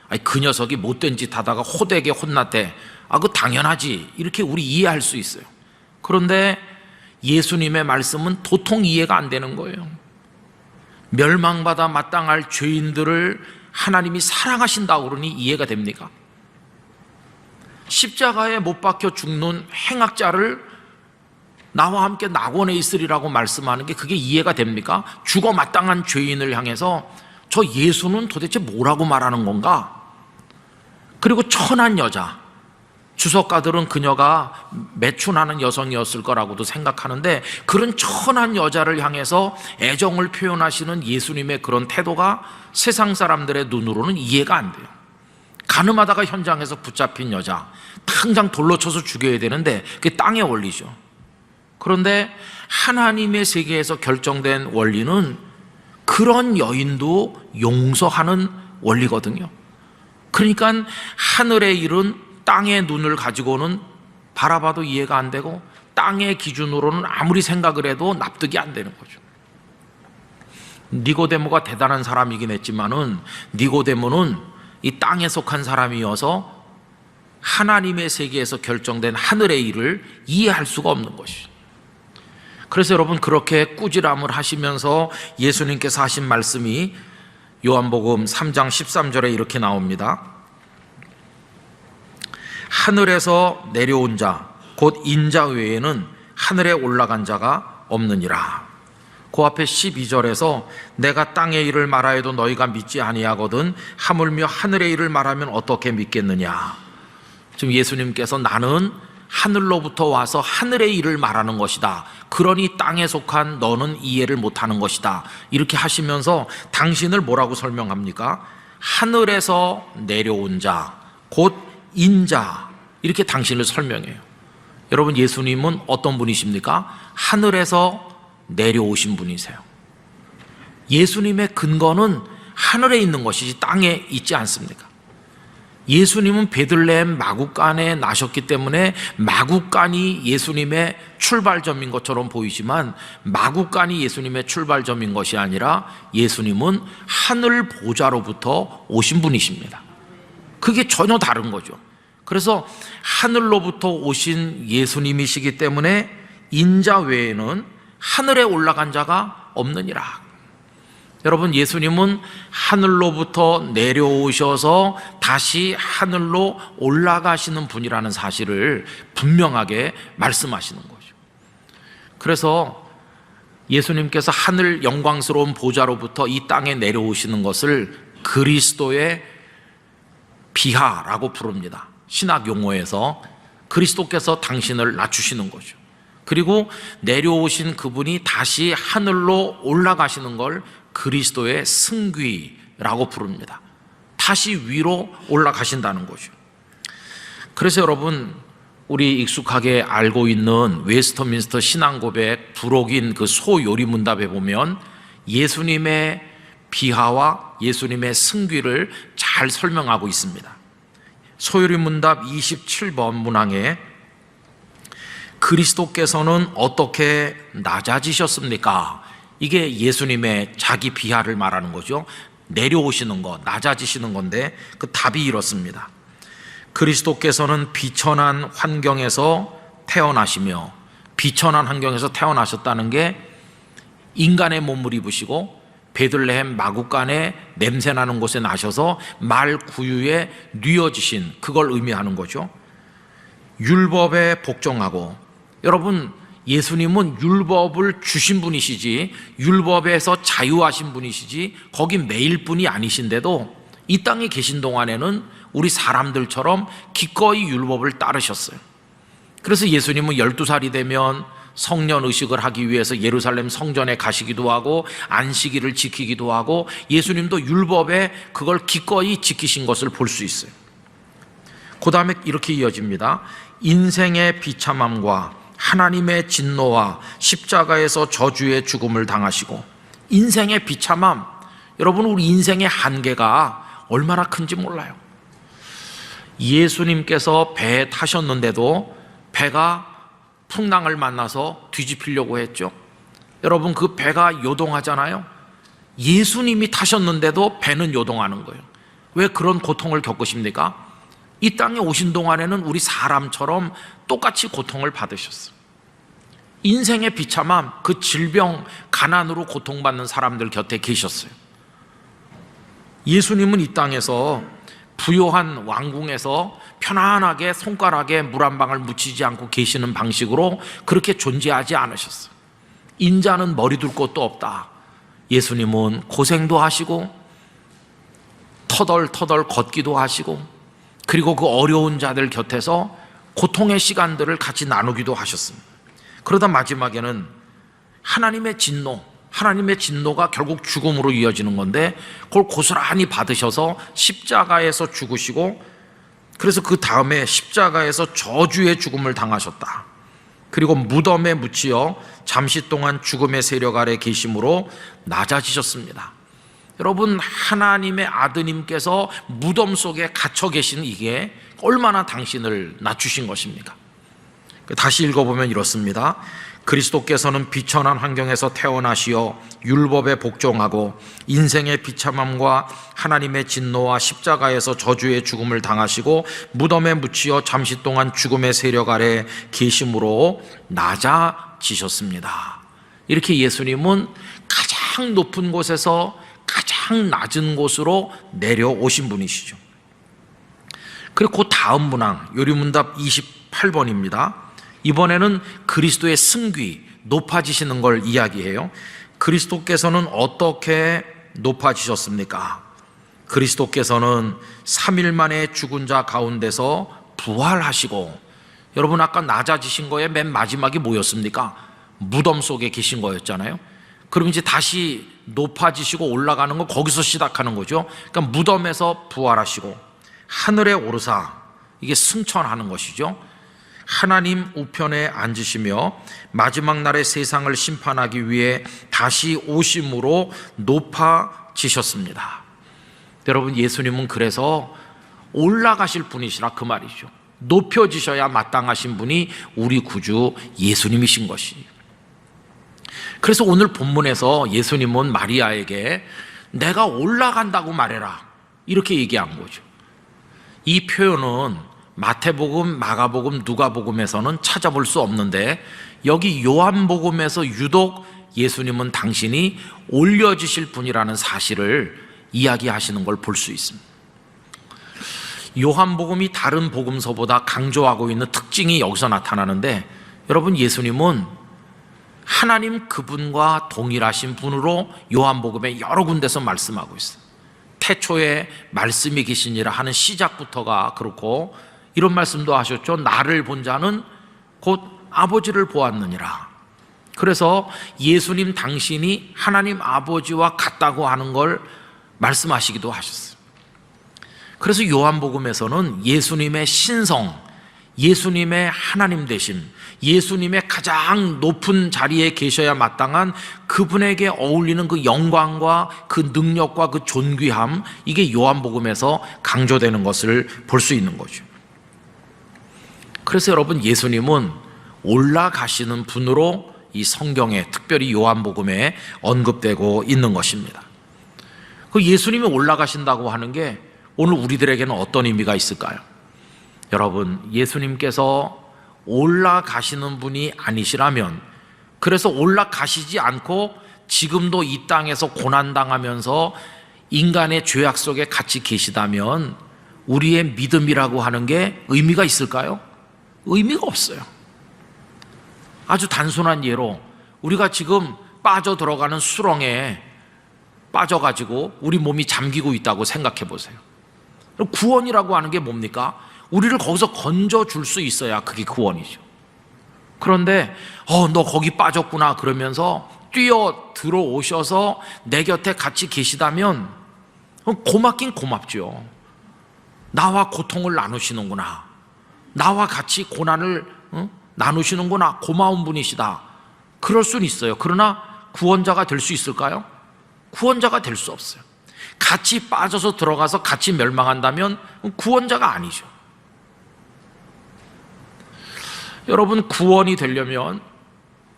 아니, 그 녀석이 못된 짓 하다가 호되게 혼났대. 그거 당연하지. 이렇게 우리 이해할 수 있어요. 그런데 예수님의 말씀은 도통 이해가 안 되는 거예요. 멸망받아 마땅할 죄인들을 하나님이 사랑하신다고 그러니 이해가 됩니까? 십자가에 못 박혀 죽는 행악자를 나와 함께 낙원에 있으리라고 말씀하는 게 그게 이해가 됩니까? 죽어 마땅한 죄인을 향해서 저 예수는 도대체 뭐라고 말하는 건가? 그리고 천한 여자, 주석가들은 그녀가 매춘하는 여성이었을 거라고도 생각하는데, 그런 천한 여자를 향해서 애정을 표현하시는 예수님의 그런 태도가 세상 사람들의 눈으로는 이해가 안 돼요. 가늠하다가 현장에서 붙잡힌 여자, 당장 돌로 쳐서 죽여야 되는데 그게 땅의 원리죠. 그런데 하나님의 세계에서 결정된 원리는 그런 여인도 용서하는 원리거든요. 그러니까 하늘의 일은 땅의 눈을 가지고는 바라봐도 이해가 안 되고, 땅의 기준으로는 아무리 생각을 해도 납득이 안 되는 거죠. 니고데모가 대단한 사람이긴 했지만은, 니고데모는 이 땅에 속한 사람이어서 하나님의 세계에서 결정된 하늘의 일을 이해할 수가 없는 것이죠. 그래서 여러분, 그렇게 꾸지람을 하시면서 예수님께서 하신 말씀이 요한복음 3장 13절에 이렇게 나옵니다. 하늘에서 내려온 자, 곧 인자 외에는 하늘에 올라간 자가 없느니라. 그 앞에 12절에서 내가 땅의 일을 말하여도 너희가 믿지 아니하거든 하물며 하늘의 일을 말하면 어떻게 믿겠느냐. 지금 예수님께서 나는 하늘로부터 와서 하늘의 일을 말하는 것이다. 그러니 땅에 속한 너는 이해를 못하는 것이다. 이렇게 하시면서 당신을 뭐라고 설명합니까? 하늘에서 내려온 자, 곧 인자, 이렇게 당신을 설명해요. 여러분, 예수님은 어떤 분이십니까? 하늘에서 내려오신 분이세요. 예수님의 근거는 하늘에 있는 것이지 땅에 있지 않습니까? 예수님은 베들레헴 마구간에 나셨기 때문에 마구간이 예수님의 출발점인 것처럼 보이지만 마구간이 예수님의 출발점인 것이 아니라 예수님은 하늘 보좌로부터 오신 분이십니다. 그게 전혀 다른 거죠. 그래서 하늘로부터 오신 예수님이시기 때문에 인자 외에는 하늘에 올라간 자가 없느니라. 여러분, 예수님은 하늘로부터 내려오셔서 다시 하늘로 올라가시는 분이라는 사실을 분명하게 말씀하시는 거죠. 그래서 예수님께서 하늘 영광스러운 보좌로부터 이 땅에 내려오시는 것을 그리스도의 비하라고 부릅니다. 신학 용어에서 그리스도께서 당신을 낮추시는 거죠. 그리고 내려오신 그분이 다시 하늘로 올라가시는 걸 그리스도의 승귀라고 부릅니다. 다시 위로 올라가신다는 거죠. 그래서 여러분, 우리 익숙하게 알고 있는 웨스터민스터 신앙고백 부록인 그 소요리문답에 보면 예수님의 비하와 예수님의 승귀를 잘 설명하고 있습니다. 소요리문답 27번 문항에 그리스도께서는 어떻게 낮아지셨습니까? 이게 예수님의 자기 비하를 말하는 거죠. 내려오시는 것, 낮아지시는 건데 그 답이 이렇습니다. 그리스도께서는 비천한 환경에서 태어나시며, 비천한 환경에서 태어나셨다는 게 인간의 몸을 입으시고 베들레헴 마구간에 냄새나는 곳에 나셔서 말 구유에 뉘어지신, 그걸 의미하는 거죠. 율법에 복종하고, 여러분, 예수님은 율법을 주신 분이시지 율법에서 자유하신 분이시지 거기 매일 분이 아니신데도 이 땅에 계신 동안에는 우리 사람들처럼 기꺼이 율법을 따르셨어요. 그래서 예수님은 12살이 되면 성년 의식을 하기 위해서 예루살렘 성전에 가시기도 하고 안식일을 지키기도 하고 예수님도 율법에 그걸 기꺼이 지키신 것을 볼 수 있어요. 그 다음에 이렇게 이어집니다. 인생의 비참함과 하나님의 진노와 십자가에서 저주의 죽음을 당하시고, 인생의 비참함, 여러분, 우리 인생의 한계가 얼마나 큰지 몰라요. 예수님께서 배에 타셨는데도 배가 풍랑을 만나서 뒤집히려고 했죠. 여러분, 그 배가 요동하잖아요. 예수님이 타셨는데도 배는 요동하는 거예요. 왜 그런 고통을 겪으십니까? 이 땅에 오신 동안에는 우리 사람처럼 똑같이 고통을 받으셨어요. 인생의 비참함, 그 질병, 가난으로 고통받는 사람들 곁에 계셨어요. 예수님은 이 땅에서 부요한 왕궁에서 편안하게 손가락에 물 한 방울 묻히지 않고 계시는 방식으로 그렇게 존재하지 않으셨어요. 인자는 머리 둘 곳도 없다. 예수님은 고생도 하시고 터덜터덜 걷기도 하시고 그리고 그 어려운 자들 곁에서 고통의 시간들을 같이 나누기도 하셨습니다. 그러다 마지막에는 하나님의 진노가 결국 죽음으로 이어지는 건데 그걸 고스란히 받으셔서 십자가에서 죽으시고, 그래서 그 다음에 십자가에서 저주의 죽음을 당하셨다. 그리고 무덤에 묻히어 잠시 동안 죽음의 세력 아래 계심으로 낮아지셨습니다. 여러분, 하나님의 아드님께서 무덤 속에 갇혀 계신 이게 얼마나 당신을 낮추신 것입니까? 다시 읽어보면 이렇습니다. 그리스도께서는 비천한 환경에서 태어나시어 율법에 복종하고 인생의 비참함과 하나님의 진노와 십자가에서 저주의 죽음을 당하시고 무덤에 묻히어 잠시 동안 죽음의 세력 아래 계심으로 낮아지셨습니다. 이렇게 예수님은 가장 높은 곳에서 가장 낮은 곳으로 내려오신 분이시죠. 그리고 그 다음 문항 요리문답 28번입니다. 이번에는 그리스도의 승귀, 높아지시는 걸 이야기해요. 그리스도께서는 어떻게 높아지셨습니까? 그리스도께서는 3일 만에 죽은 자 가운데서 부활하시고, 여러분 아까 낮아지신 거에 맨 마지막이 뭐였습니까? 무덤 속에 계신 거였잖아요. 그럼 이제 다시 높아지시고 올라가는 거 거기서 시작하는 거죠. 그러니까 무덤에서 부활하시고 하늘에 오르사, 이게 승천하는 것이죠. 하나님 우편에 앉으시며 마지막 날에 세상을 심판하기 위해 다시 오심으로 높아지셨습니다. 여러분, 예수님은 그래서 올라가실 분이시라 그 말이죠. 높여지셔야 마땅하신 분이 우리 구주 예수님이신 것이에요. 그래서 오늘 본문에서 예수님은 마리아에게 내가 올라간다고 말해라, 이렇게 얘기한 거죠. 이 표현은 마태복음, 마가복음, 누가복음에서는 찾아볼 수 없는데, 여기 요한복음에서 유독 예수님은 당신이 올려지실 분이라는 사실을 이야기하시는 걸 볼 수 있습니다. 요한복음이 다른 복음서보다 강조하고 있는 특징이 여기서 나타나는데, 여러분, 예수님은 하나님 그분과 동일하신 분으로 요한복음에 여러 군데서 말씀하고 있어요. 태초에 말씀이 계시니라 하는 시작부터가 그렇고, 이런 말씀도 하셨죠. 나를 본 자는 곧 아버지를 보았느니라. 그래서 예수님 당신이 하나님 아버지와 같다고 하는 걸 말씀하시기도 하셨어요. 그래서 요한복음에서는 예수님의 신성, 예수님의 하나님 되심, 예수님의 가장 높은 자리에 계셔야 마땅한 그분에게 어울리는 그 영광과 그 능력과 그 존귀함, 이게 요한복음에서 강조되는 것을 볼 수 있는 거죠. 그래서 여러분, 예수님은 올라가시는 분으로 이 성경에, 특별히 요한복음에 언급되고 있는 것입니다. 그 예수님이 올라가신다고 하는 게 오늘 우리들에게는 어떤 의미가 있을까요? 여러분, 예수님께서 올라가시는 분이 아니시라면, 그래서 올라가시지 않고 지금도 이 땅에서 고난당하면서 인간의 죄악 속에 같이 계시다면 우리의 믿음이라고 하는 게 의미가 있을까요? 의미가 없어요. 아주 단순한 예로, 우리가 지금 빠져 들어가는 수렁에 빠져가지고 우리 몸이 잠기고 있다고 생각해 보세요. 구원이라고 하는 게 뭡니까? 우리를 거기서 건져줄 수 있어야 그게 구원이죠. 그런데 너 거기 빠졌구나 그러면서 뛰어 들어오셔서 내 곁에 같이 계시다면 고맙긴 고맙죠. 나와 고통을 나누시는구나, 나와 같이 고난을 나누시는구나, 고마운 분이시다, 그럴 수는 있어요. 그러나 구원자가 될 수 있을까요? 구원자가 될 수 없어요. 같이 빠져서 들어가서 같이 멸망한다면 구원자가 아니죠. 여러분, 구원이 되려면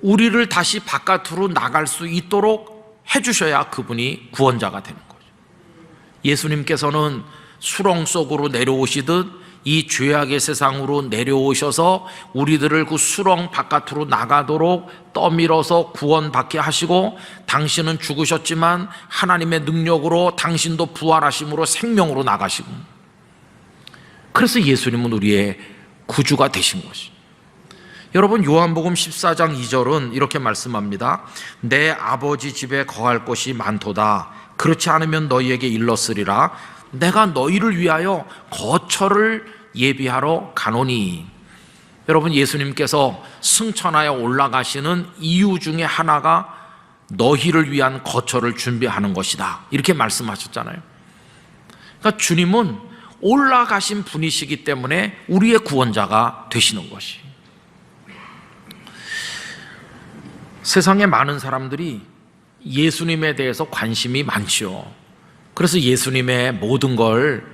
우리를 다시 바깥으로 나갈 수 있도록 해주셔야 그분이 구원자가 되는 거죠. 예수님께서는 수렁 속으로 내려오시듯 이 죄악의 세상으로 내려오셔서 우리들을 그 수렁 바깥으로 나가도록 떠밀어서 구원받게 하시고, 당신은 죽으셨지만 하나님의 능력으로 당신도 부활하심으로 생명으로 나가시고, 그래서 예수님은 우리의 구주가 되신 것이죠. 여러분, 요한복음 14장 2절은 이렇게 말씀합니다. 내 아버지 집에 거할 곳이 많도다. 그렇지 않으면 너희에게 일렀으리라. 내가 너희를 위하여 거처를 예비하러 가노니. 여러분, 예수님께서 승천하여 올라가시는 이유 중에 하나가 너희를 위한 거처를 준비하는 것이다, 이렇게 말씀하셨잖아요. 그러니까 주님은 올라가신 분이시기 때문에 우리의 구원자가 되시는 것이. 세상에 많은 사람들이 예수님에 대해서 관심이 많지요. 그래서 예수님의 모든 걸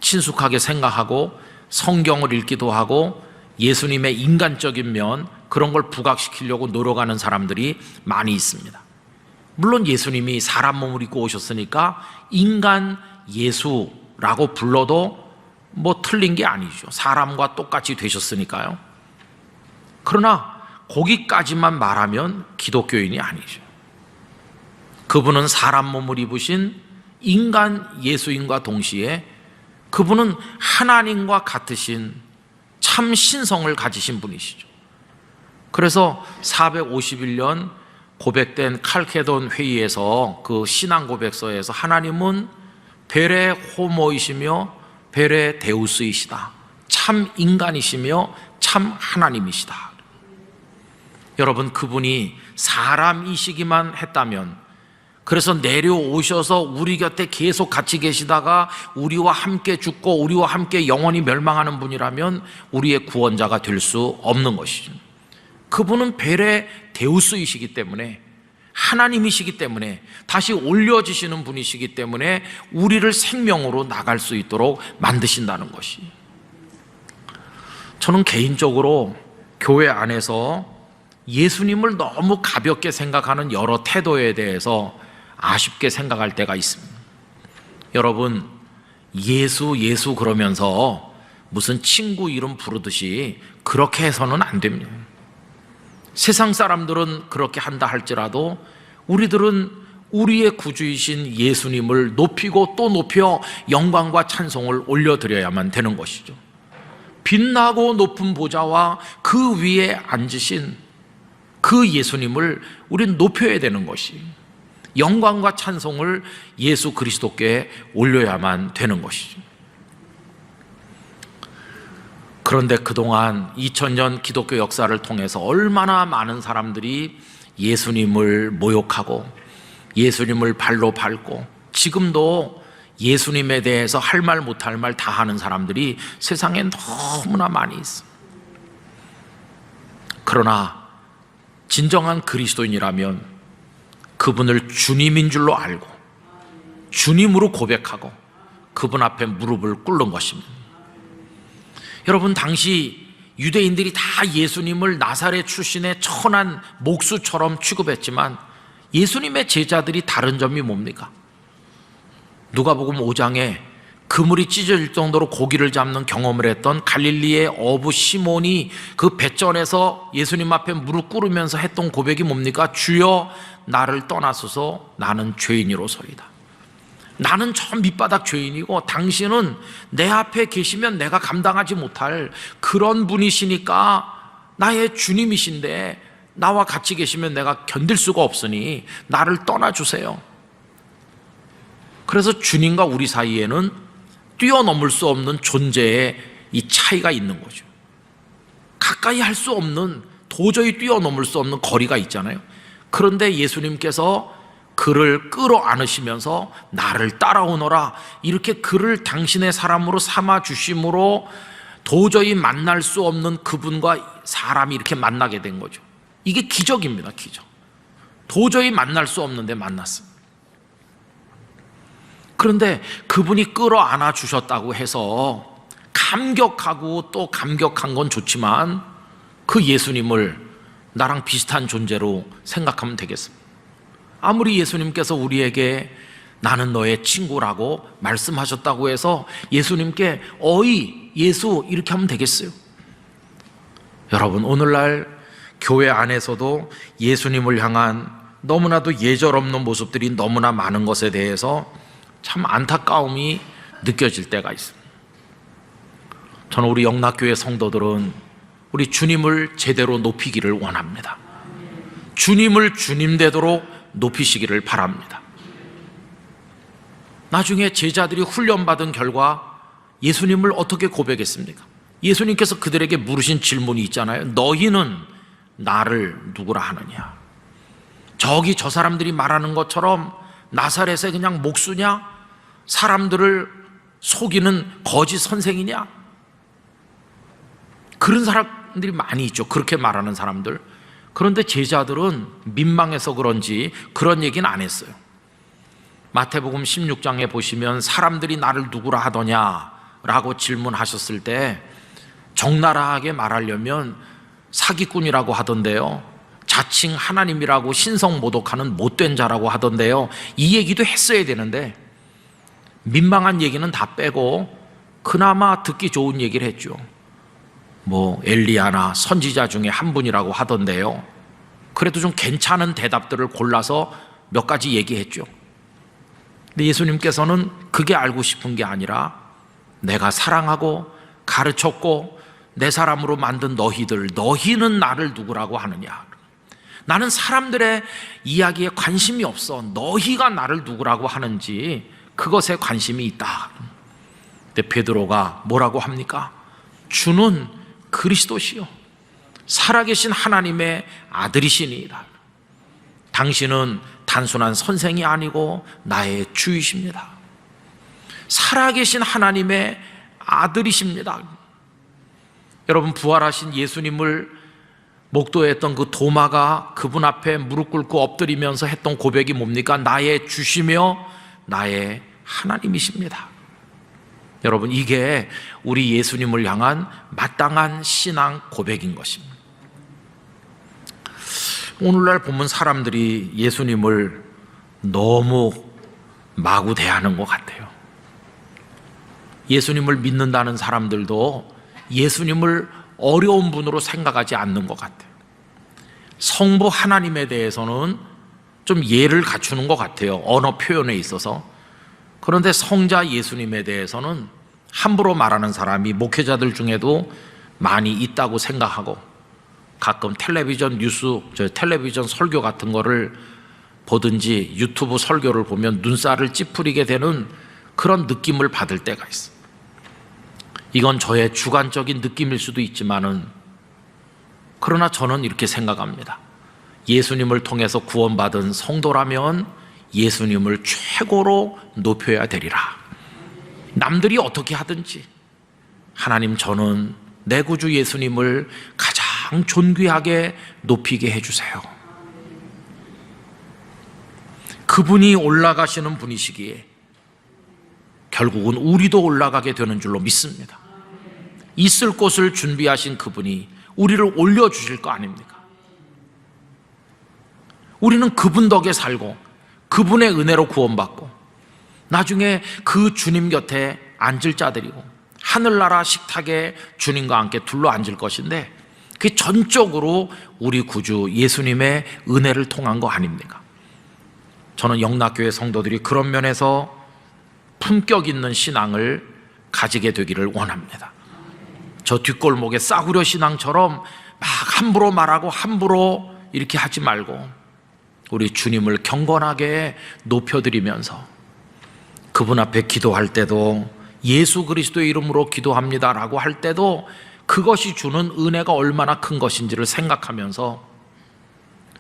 친숙하게 생각하고 성경을 읽기도 하고 예수님의 인간적인 면, 그런 걸 부각시키려고 노력하는 사람들이 많이 있습니다. 물론 예수님이 사람 몸을 입고 오셨으니까 인간 예수라고 불러도 뭐 틀린 게 아니죠. 사람과 똑같이 되셨으니까요. 그러나 거기까지만 말하면 기독교인이 아니죠. 그분은 사람 몸을 입으신 인간 예수인과 동시에 그분은 하나님과 같으신 참 신성을 가지신 분이시죠. 그래서 451년 고백된 칼케돈 회의에서 그 신앙 고백서에서 하나님은 벨의 호모이시며 벨의 데우스이시다. 참 인간이시며 참 하나님이시다. 여러분, 그분이 사람이시기만 했다면, 그래서 내려오셔서 우리 곁에 계속 같이 계시다가 우리와 함께 죽고 우리와 함께 영원히 멸망하는 분이라면 우리의 구원자가 될 수 없는 것이죠. 그분은 벨의 데우스이시기 때문에, 하나님이시기 때문에, 다시 올려지시는 분이시기 때문에 우리를 생명으로 나갈 수 있도록 만드신다는 것이. 저는 개인적으로 교회 안에서 예수님을 너무 가볍게 생각하는 여러 태도에 대해서 아쉽게 생각할 때가 있습니다. 여러분, 예수 그러면서 무슨 친구 이름 부르듯이 그렇게 해서는 안 됩니다. 세상 사람들은 그렇게 한다 할지라도 우리들은 우리의 구주이신 예수님을 높이고 또 높여 영광과 찬송을 올려드려야만 되는 것이죠. 빛나고 높은 보좌와 그 위에 앉으신 그 예수님을 우리는 높여야 되는 것이, 영광과 찬송을 예수 그리스도께 올려야만 되는 것이죠. 그런데 그동안 2000년 기독교 역사를 통해서 얼마나 많은 사람들이 예수님을 모욕하고 예수님을 발로 밟고, 지금도 예수님에 대해서 할 말 못할 말 다 하는 사람들이 세상에 너무나 많이 있습니다. 그러나 진정한 그리스도인이라면 그분을 주님인 줄로 알고 주님으로 고백하고 그분 앞에 무릎을 꿇는 것입니다. 여러분, 당시 유대인들이 다 예수님을 나사렛 출신의 천한 목수처럼 취급했지만 예수님의 제자들이 다른 점이 뭡니까? 누가복음 5장에 그물이 찢어질 정도로 고기를 잡는 경험을 했던 갈릴리의 어부 시몬이 그 배전에서 예수님 앞에 무릎 꿇으면서 했던 고백이 뭡니까? 주여, 나를 떠나소서, 나는 죄인이로소이다. 나는 저 밑바닥 죄인이고 당신은 내 앞에 계시면 내가 감당하지 못할 그런 분이시니까 나의 주님이신데 나와 같이 계시면 내가 견딜 수가 없으니 나를 떠나주세요. 그래서 주님과 우리 사이에는 뛰어넘을 수 없는 존재의 이 차이가 있는 거죠. 가까이 할 수 없는, 도저히 뛰어넘을 수 없는 거리가 있잖아요. 그런데 예수님께서 그를 끌어안으시면서 나를 따라오너라, 이렇게 그를 당신의 사람으로 삼아 주심으로 도저히 만날 수 없는 그분과 사람이 이렇게 만나게 된 거죠. 이게 기적입니다. 기적. 도저히 만날 수 없는데 만났습니다. 그런데 그분이 끌어안아 주셨다고 해서 감격하고 또 감격한 건 좋지만 그 예수님을 나랑 비슷한 존재로 생각하면 되겠습니다. 아무리 예수님께서 우리에게 나는 너의 친구라고 말씀하셨다고 해서 예수님께 어이 예수 이렇게 하면 되겠어요? 여러분, 오늘날 교회 안에서도 예수님을 향한 너무나도 예절없는 모습들이 너무나 많은 것에 대해서 참 안타까움이 느껴질 때가 있습니다. 저는 우리 영락교회 성도들은 우리 주님을 제대로 높이기를 원합니다. 주님을 주님 되도록 높이시기를 바랍니다. 나중에 제자들이 훈련받은 결과 예수님을 어떻게 고백했습니까? 예수님께서 그들에게 물으신 질문이 있잖아요. 너희는 나를 누구라 하느냐? 저기 저 사람들이 말하는 것처럼 나사렛에 그냥 목수냐? 사람들을 속이는 거짓 선생이냐? 그런 사람들이 많이 있죠. 그렇게 말하는 사람들. 그런데 제자들은 민망해서 그런지 그런 얘기는 안 했어요. 마태복음 16장에 보시면 사람들이 나를 누구라 하더냐 라고 질문하셨을 때 적나라하게 말하려면 사기꾼이라고 하던데요, 자칭 하나님이라고 신성모독하는 못된 자라고 하던데요, 이 얘기도 했어야 되는데 민망한 얘기는 다 빼고 그나마 듣기 좋은 얘기를 했죠. 뭐 엘리야나 선지자 중에 한 분이라고 하던데요, 그래도 좀 괜찮은 대답들을 골라서 몇 가지 얘기했죠. 근데 예수님께서는 그게 알고 싶은 게 아니라 내가 사랑하고 가르쳤고 내 사람으로 만든 너희는 나를 누구라고 하느냐? 나는 사람들의 이야기에 관심이 없어. 너희가 나를 누구라고 하는지 그것에 관심이 있다. 근데 베드로가 뭐라고 합니까? 주는 그리스도시요 살아계신 하나님의 아들이시니이다. 당신은 단순한 선생이 아니고 나의 주이십니다. 살아계신 하나님의 아들이십니다. 여러분, 부활하신 예수님을 목도했던 그 도마가 그분 앞에 무릎 꿇고 엎드리면서 했던 고백이 뭡니까? 나의 주시며 나의 하나님이십니다. 여러분, 이게 우리 예수님을 향한 마땅한 신앙 고백인 것입니다. 오늘날 보면 사람들이 예수님을 너무 마구 대하는 것 같아요. 예수님을 믿는다는 사람들도 예수님을 어려운 분으로 생각하지 않는 것 같아요. 성부 하나님에 대해서는 좀 예를 갖추는 것 같아요, 언어 표현에 있어서. 그런데 성자 예수님에 대해서는 함부로 말하는 사람이 목회자들 중에도 많이 있다고 생각하고, 가끔 텔레비전 뉴스, 텔레비전 설교 같은 거를 보든지 유튜브 설교를 보면 눈살을 찌푸리게 되는 그런 느낌을 받을 때가 있어요. 이건 저의 주관적인 느낌일 수도 있지만은, 그러나 저는 이렇게 생각합니다. 예수님을 통해서 구원받은 성도라면 예수님을 최고로 높여야 되리라. 남들이 어떻게 하든지 하나님, 저는 내 구주 예수님을 가장 존귀하게 높이게 해주세요. 그분이 올라가시는 분이시기에 결국은 우리도 올라가게 되는 줄로 믿습니다. 있을 곳을 준비하신 그분이 우리를 올려주실 거 아닙니까? 우리는 그분 덕에 살고 그분의 은혜로 구원받고 나중에 그 주님 곁에 앉을 자들이고 하늘나라 식탁에 주님과 함께 둘러 앉을 것인데, 그게 전적으로 우리 구주 예수님의 은혜를 통한 거 아닙니까? 저는 영락교회 성도들이 그런 면에서 품격 있는 신앙을 가지게 되기를 원합니다. 저 뒷골목의 싸구려 신앙처럼 막 함부로 말하고 함부로 이렇게 하지 말고 우리 주님을 경건하게 높여드리면서 그분 앞에 기도할 때도 예수 그리스도의 이름으로 기도합니다라고 할 때도 그것이 주는 은혜가 얼마나 큰 것인지를 생각하면서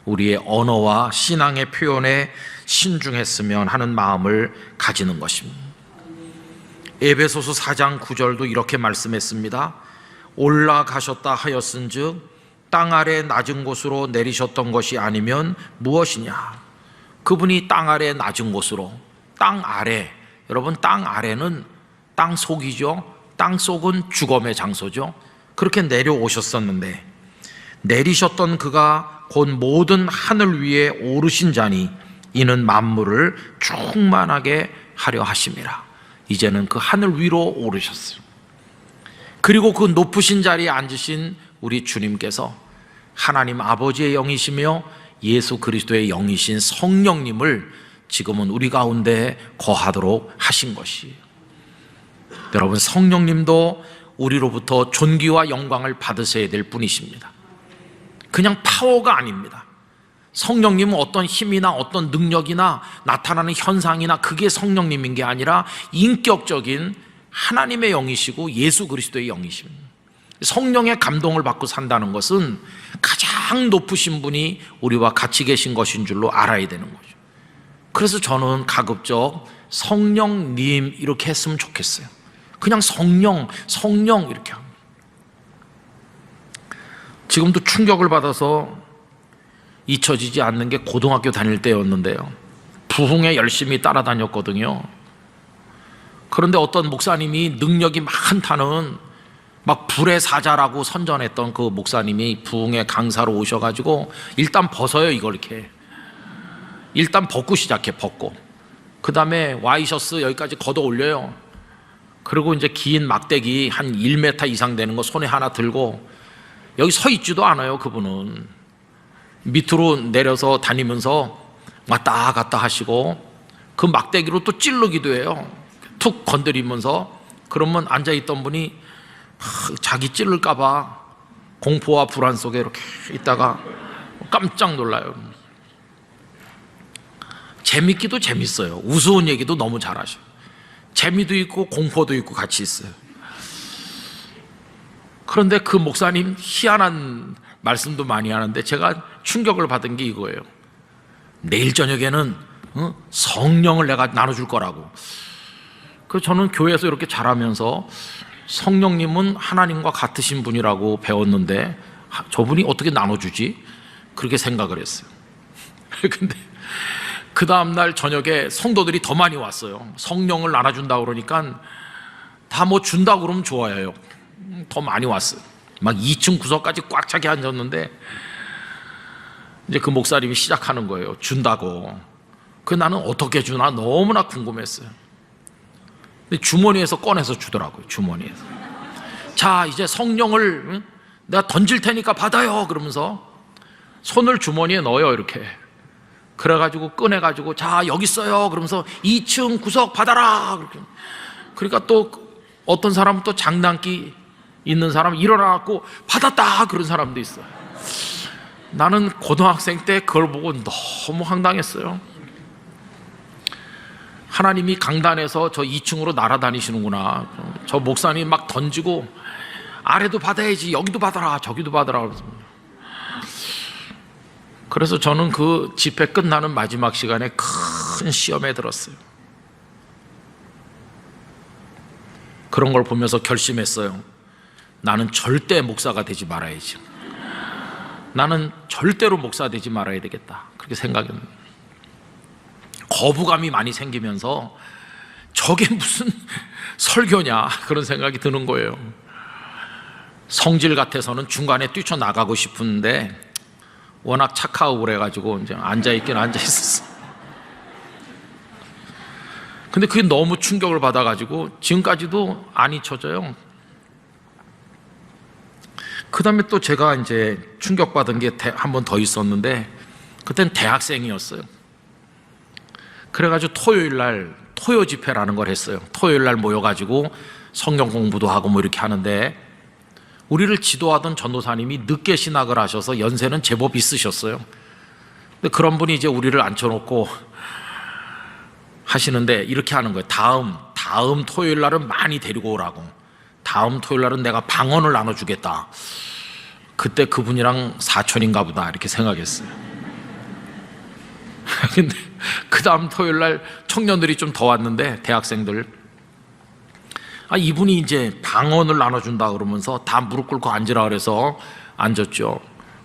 우리의 언어와 신앙의 표현에 신중했으면 하는 마음을 가지는 것입니다. 에베소서 4장 9절도 이렇게 말씀했습니다. 올라가셨다 하였은즉 땅 아래 낮은 곳으로 내리셨던 것이 아니면 무엇이냐? 그분이 땅 아래 낮은 곳으로, 땅 아래, 여러분, 땅 아래는 땅 속이죠. 땅 속은 죽음의 장소죠. 그렇게 내려오셨었는데, 내리셨던 그가 곧 모든 하늘 위에 오르신 자니 이는 만물을 충만하게 하려 하심이라. 이제는 그 하늘 위로 오르셨어요. 그리고 그 높으신 자리에 앉으신 우리 주님께서 하나님 아버지의 영이시며 예수 그리스도의 영이신 성령님을 지금은 우리 가운데 거하도록 하신 것이에요. 여러분, 성령님도 우리로부터 존귀와 영광을 받으셔야 될 분이십니다. 그냥 파워가 아닙니다. 성령님은 어떤 힘이나 어떤 능력이나 나타나는 현상이나 그게 성령님인 게 아니라 인격적인 하나님의 영이시고 예수 그리스도의 영이십니다. 성령의 감동을 받고 산다는 것은 가장 높으신 분이 우리와 같이 계신 것인 줄로 알아야 되는 거죠. 그래서 저는 가급적 성령님 이렇게 했으면 좋겠어요. 그냥 성령 이렇게 합니다. 지금도 충격을 받아서 잊혀지지 않는 게 고등학교 다닐 때였는데요, 부흥에 열심히 따라다녔거든요. 그런데 어떤 목사님이 능력이 많다는 막 불의 사자라고 선전했던 그 목사님이 부흥회 강사로 오셔가지고 일단 벗어요. 이걸 이렇게 일단 벗고 시작해. 벗고 그 다음에 와이셔츠 여기까지 걷어 올려요. 그리고 이제 긴 막대기 한 1m 이상 되는 거 손에 하나 들고 여기 서 있지도 않아요. 그분은 밑으로 내려서 다니면서 왔다 갔다 하시고 그 막대기로 또 찌르기도 해요. 툭 건드리면서. 그러면 앉아있던 분이 자기 찌를까봐 공포와 불안 속에 이렇게 있다가 깜짝 놀라요. 재밌기도 재밌어요. 우스운 얘기도 너무 잘하셔요. 재미도 있고 공포도 있고 같이 있어요. 그런데 그 목사님 희한한 말씀도 많이 하는데 제가 충격을 받은 게 이거예요. 내일 저녁에는 성령을 내가 나눠줄 거라고. 그 저는 교회에서 이렇게 자라면서 성령님은 하나님과 같으신 분이라고 배웠는데 저분이 어떻게 나눠주지? 그렇게 생각을 했어요. 근데 그 다음날 저녁에 성도들이 더 많이 왔어요. 성령을 나눠준다고 그러니까 다 뭐 준다고 그러면 좋아해요. 더 많이 왔어요. 막 2층 구석까지 꽉 차게 앉았는데 이제 그 목사님이 시작하는 거예요. 준다고. 그 나는 어떻게 주나 너무나 궁금했어요. 근데 주머니에서 꺼내서 주더라고요. 주머니에서. 자, 이제 성령을 내가 던질 테니까 받아요. 그러면서 손을 주머니에 넣어요. 이렇게. 그래가지고 꺼내가지고 자, 여기 있어요. 그러면서 2층 구석 받아라. 그렇게. 그러니까 또 어떤 사람은 또 장난기 있는 사람 일어나갖고 받았다. 그런 사람도 있어요. 나는 고등학생 때 그걸 보고 너무 황당했어요. 하나님이 강단에서 저 2층으로 날아다니시는구나. 저 목사님 막 던지고 아래도 받아야지, 여기도 받아라, 저기도 받아라. 그래서 저는 그 집회 끝나는 마지막 시간에 큰 시험에 들었어요. 그런 걸 보면서 결심했어요. 나는 절대 목사가 되지 말아야지. 나는 절대로 목사 되지 말아야 되겠다. 그렇게 생각했는데 거부감이 많이 생기면서 저게 무슨 설교냐 그런 생각이 드는 거예요. 성질 같아서는 중간에 뛰쳐나가고 싶은데 워낙 착하고 그래가지고 이제 앉아있긴 앉아있었어. 근데 그게 너무 충격을 받아가지고 지금까지도 안 잊혀져요. 그 다음에 또 제가 이제 충격받은 게 한 번 더 있었는데 그땐 대학생이었어요. 그래가지고 토요일날 토요 집회라는 걸 했어요. 토요일날 모여가지고 성경 공부도 하고 뭐 이렇게 하는데 우리를 지도하던 전도사님이 늦게 신학을 하셔서 연세는 제법 있으셨어요. 근데 그런 분이 이제 우리를 앉혀놓고 하시는데 이렇게 하는 거예요. 다음 토요일 날은 많이 데리고 오라고. 다음 토요일 날은 내가 방언을 나눠주겠다. 그때 그분이랑 사촌인가 보다 이렇게 생각했어요. 근데 그 다음 토요일 날 청년들이 좀 더 왔는데 대학생들 이분이 이제 방언을 나눠준다 그러면서 다 무릎 꿇고 앉으라 그래서 앉았죠.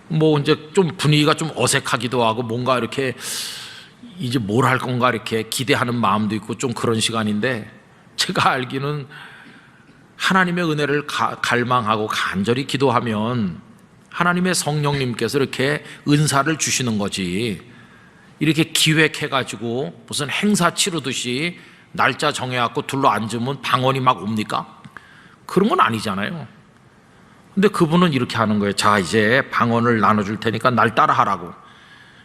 뭐 이제 좀 분위기가 좀 어색하기도 하고 뭔가 이렇게 이제 뭘 할 건가 이렇게 기대하는 마음도 있고 좀 그런 시간인데 제가 알기는 하나님의 은혜를 갈망하고 간절히 기도하면 하나님의 성령님께서 이렇게 은사를 주시는 거지 이렇게 기획해가지고 무슨 행사 치르듯이 날짜 정해갖고 둘러 앉으면 방언이 막 옵니까? 그런 건 아니잖아요. 근데 그분은 이렇게 하는 거예요. 자, 이제 방언을 나눠줄 테니까 날 따라하라고.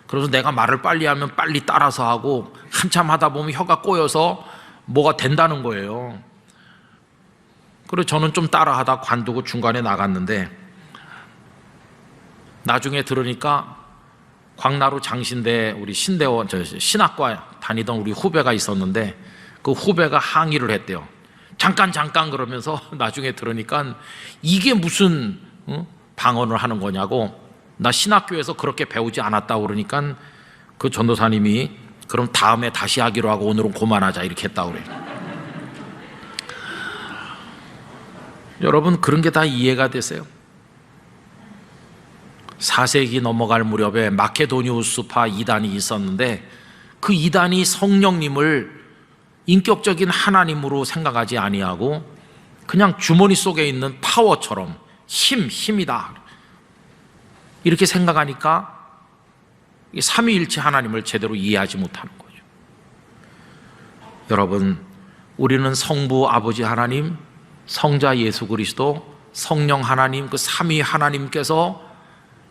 그래서 내가 말을 빨리 하면 빨리 따라서 하고 한참 하다 보면 혀가 꼬여서 뭐가 된다는 거예요. 그래서 저는 좀 따라하다 관두고 중간에 나갔는데 나중에 들으니까 광나루 장신대 우리 신대원 신학과 다니던 우리 후배가 있었는데 그 후배가 항의를 했대요. 잠깐 그러면서 나중에 들으니까 이게 무슨 방언을 하는 거냐고. 나 신학교에서 그렇게 배우지 않았다고 그러니까 그 전도사님이 그럼 다음에 다시 하기로 하고 오늘은 그만하자 이렇게 했다고 그래요. 여러분 그런 게 다 이해가 되세요? 4세기 넘어갈 무렵에 마케도니우스파 이단이 있었는데 그 이단이 성령님을 인격적인 하나님으로 생각하지 아니하고 그냥 주머니 속에 있는 파워처럼 힘이다 이렇게 생각하니까 삼위일체 하나님을 제대로 이해하지 못하는 거죠. 여러분 우리는 성부 아버지 하나님, 성자 예수 그리스도, 성령 하나님 그 삼위 하나님께서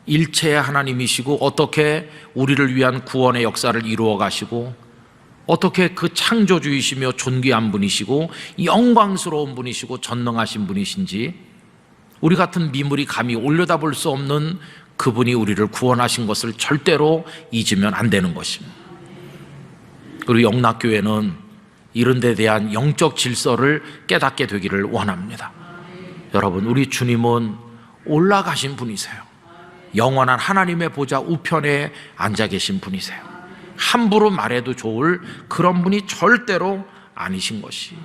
일체의 하나님이시고 어떻게 우리를 위한 구원의 역사를 이루어 가시고 어떻게 그 창조주이시며 존귀한 분이시고 영광스러운 분이시고 전능하신 분이신지 우리 같은 미물이 감히 올려다볼 수 없는 그분이 우리를 구원하신 것을 절대로 잊으면 안 되는 것입니다. 그리고 영락교회는 이런 데 대한 영적 질서를 깨닫게 되기를 원합니다. 여러분, 우리 주님은 올라가신 분이세요. 영원한 하나님의 보좌 우편에 앉아 계신 분이세요. 함부로 말해도 좋을 그런 분이 절대로 아니신 것이,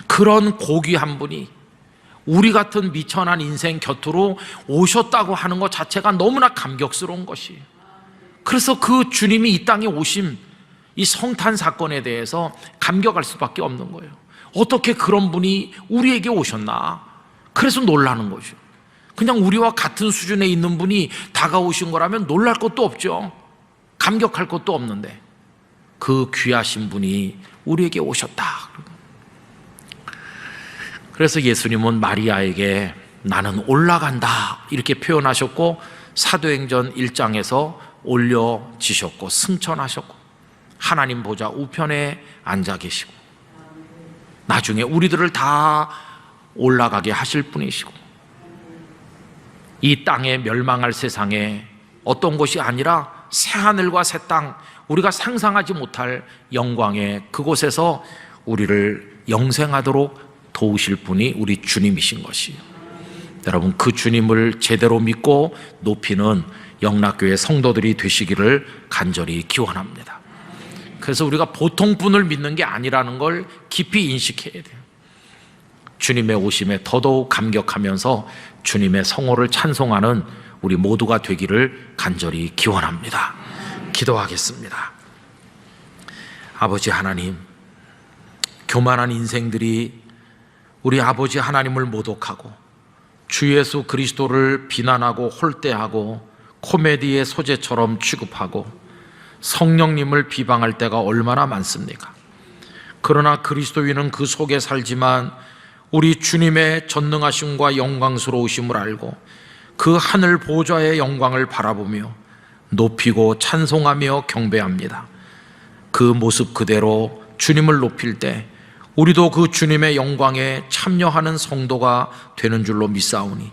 그런 고귀한 분이 우리 같은 미천한 인생 곁으로 오셨다고 하는 것 자체가 너무나 감격스러운 것이, 그래서 그 주님이 이 땅에 오심, 이 성탄 사건에 대해서 감격할 수밖에 없는 거예요. 어떻게 그런 분이 우리에게 오셨나? 그래서 놀라는 거죠. 그냥 우리와 같은 수준에 있는 분이 다가오신 거라면 놀랄 것도 없죠. 감격할 것도 없는데 그 귀하신 분이 우리에게 오셨다. 그래서 예수님은 마리아에게 나는 올라간다 이렇게 표현하셨고, 사도행전 1장에서 올려지셨고 승천하셨고 하나님 보좌 우편에 앉아 계시고 나중에 우리들을 다 올라가게 하실 분이시고, 이 땅에 멸망할 세상에 어떤 것이 아니라 새하늘과 새 땅, 우리가 상상하지 못할 영광의 그곳에서 우리를 영생하도록 도우실 분이 우리 주님이신 것이에요. 여러분, 그 주님을 제대로 믿고 높이는 영락교회 성도들이 되시기를 간절히 기원합니다. 그래서 우리가 보통 분을 믿는 게 아니라는 걸 깊이 인식해야 돼요. 주님의 오심에 더더욱 감격하면서 주님의 성호를 찬송하는 우리 모두가 되기를 간절히 기원합니다. 기도하겠습니다. 아버지 하나님, 교만한 인생들이 우리 아버지 하나님을 모독하고 주 예수 그리스도를 비난하고 홀대하고 코미디의 소재처럼 취급하고 성령님을 비방할 때가 얼마나 많습니까? 그러나 그리스도인은 그 속에 살지만 우리 주님의 전능하심과 영광스러우심을 알고 그 하늘 보좌의 영광을 바라보며 높이고 찬송하며 경배합니다. 그 모습 그대로 주님을 높일 때 우리도 그 주님의 영광에 참여하는 성도가 되는 줄로 믿사오니,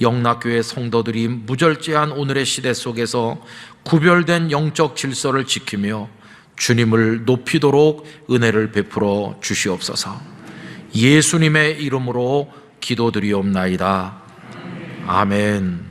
영락교회 성도들이 무절제한 오늘의 시대 속에서 구별된 영적 질서를 지키며 주님을 높이도록 은혜를 베풀어 주시옵소서. 예수님의 이름으로 기도드리옵나이다. 아멘.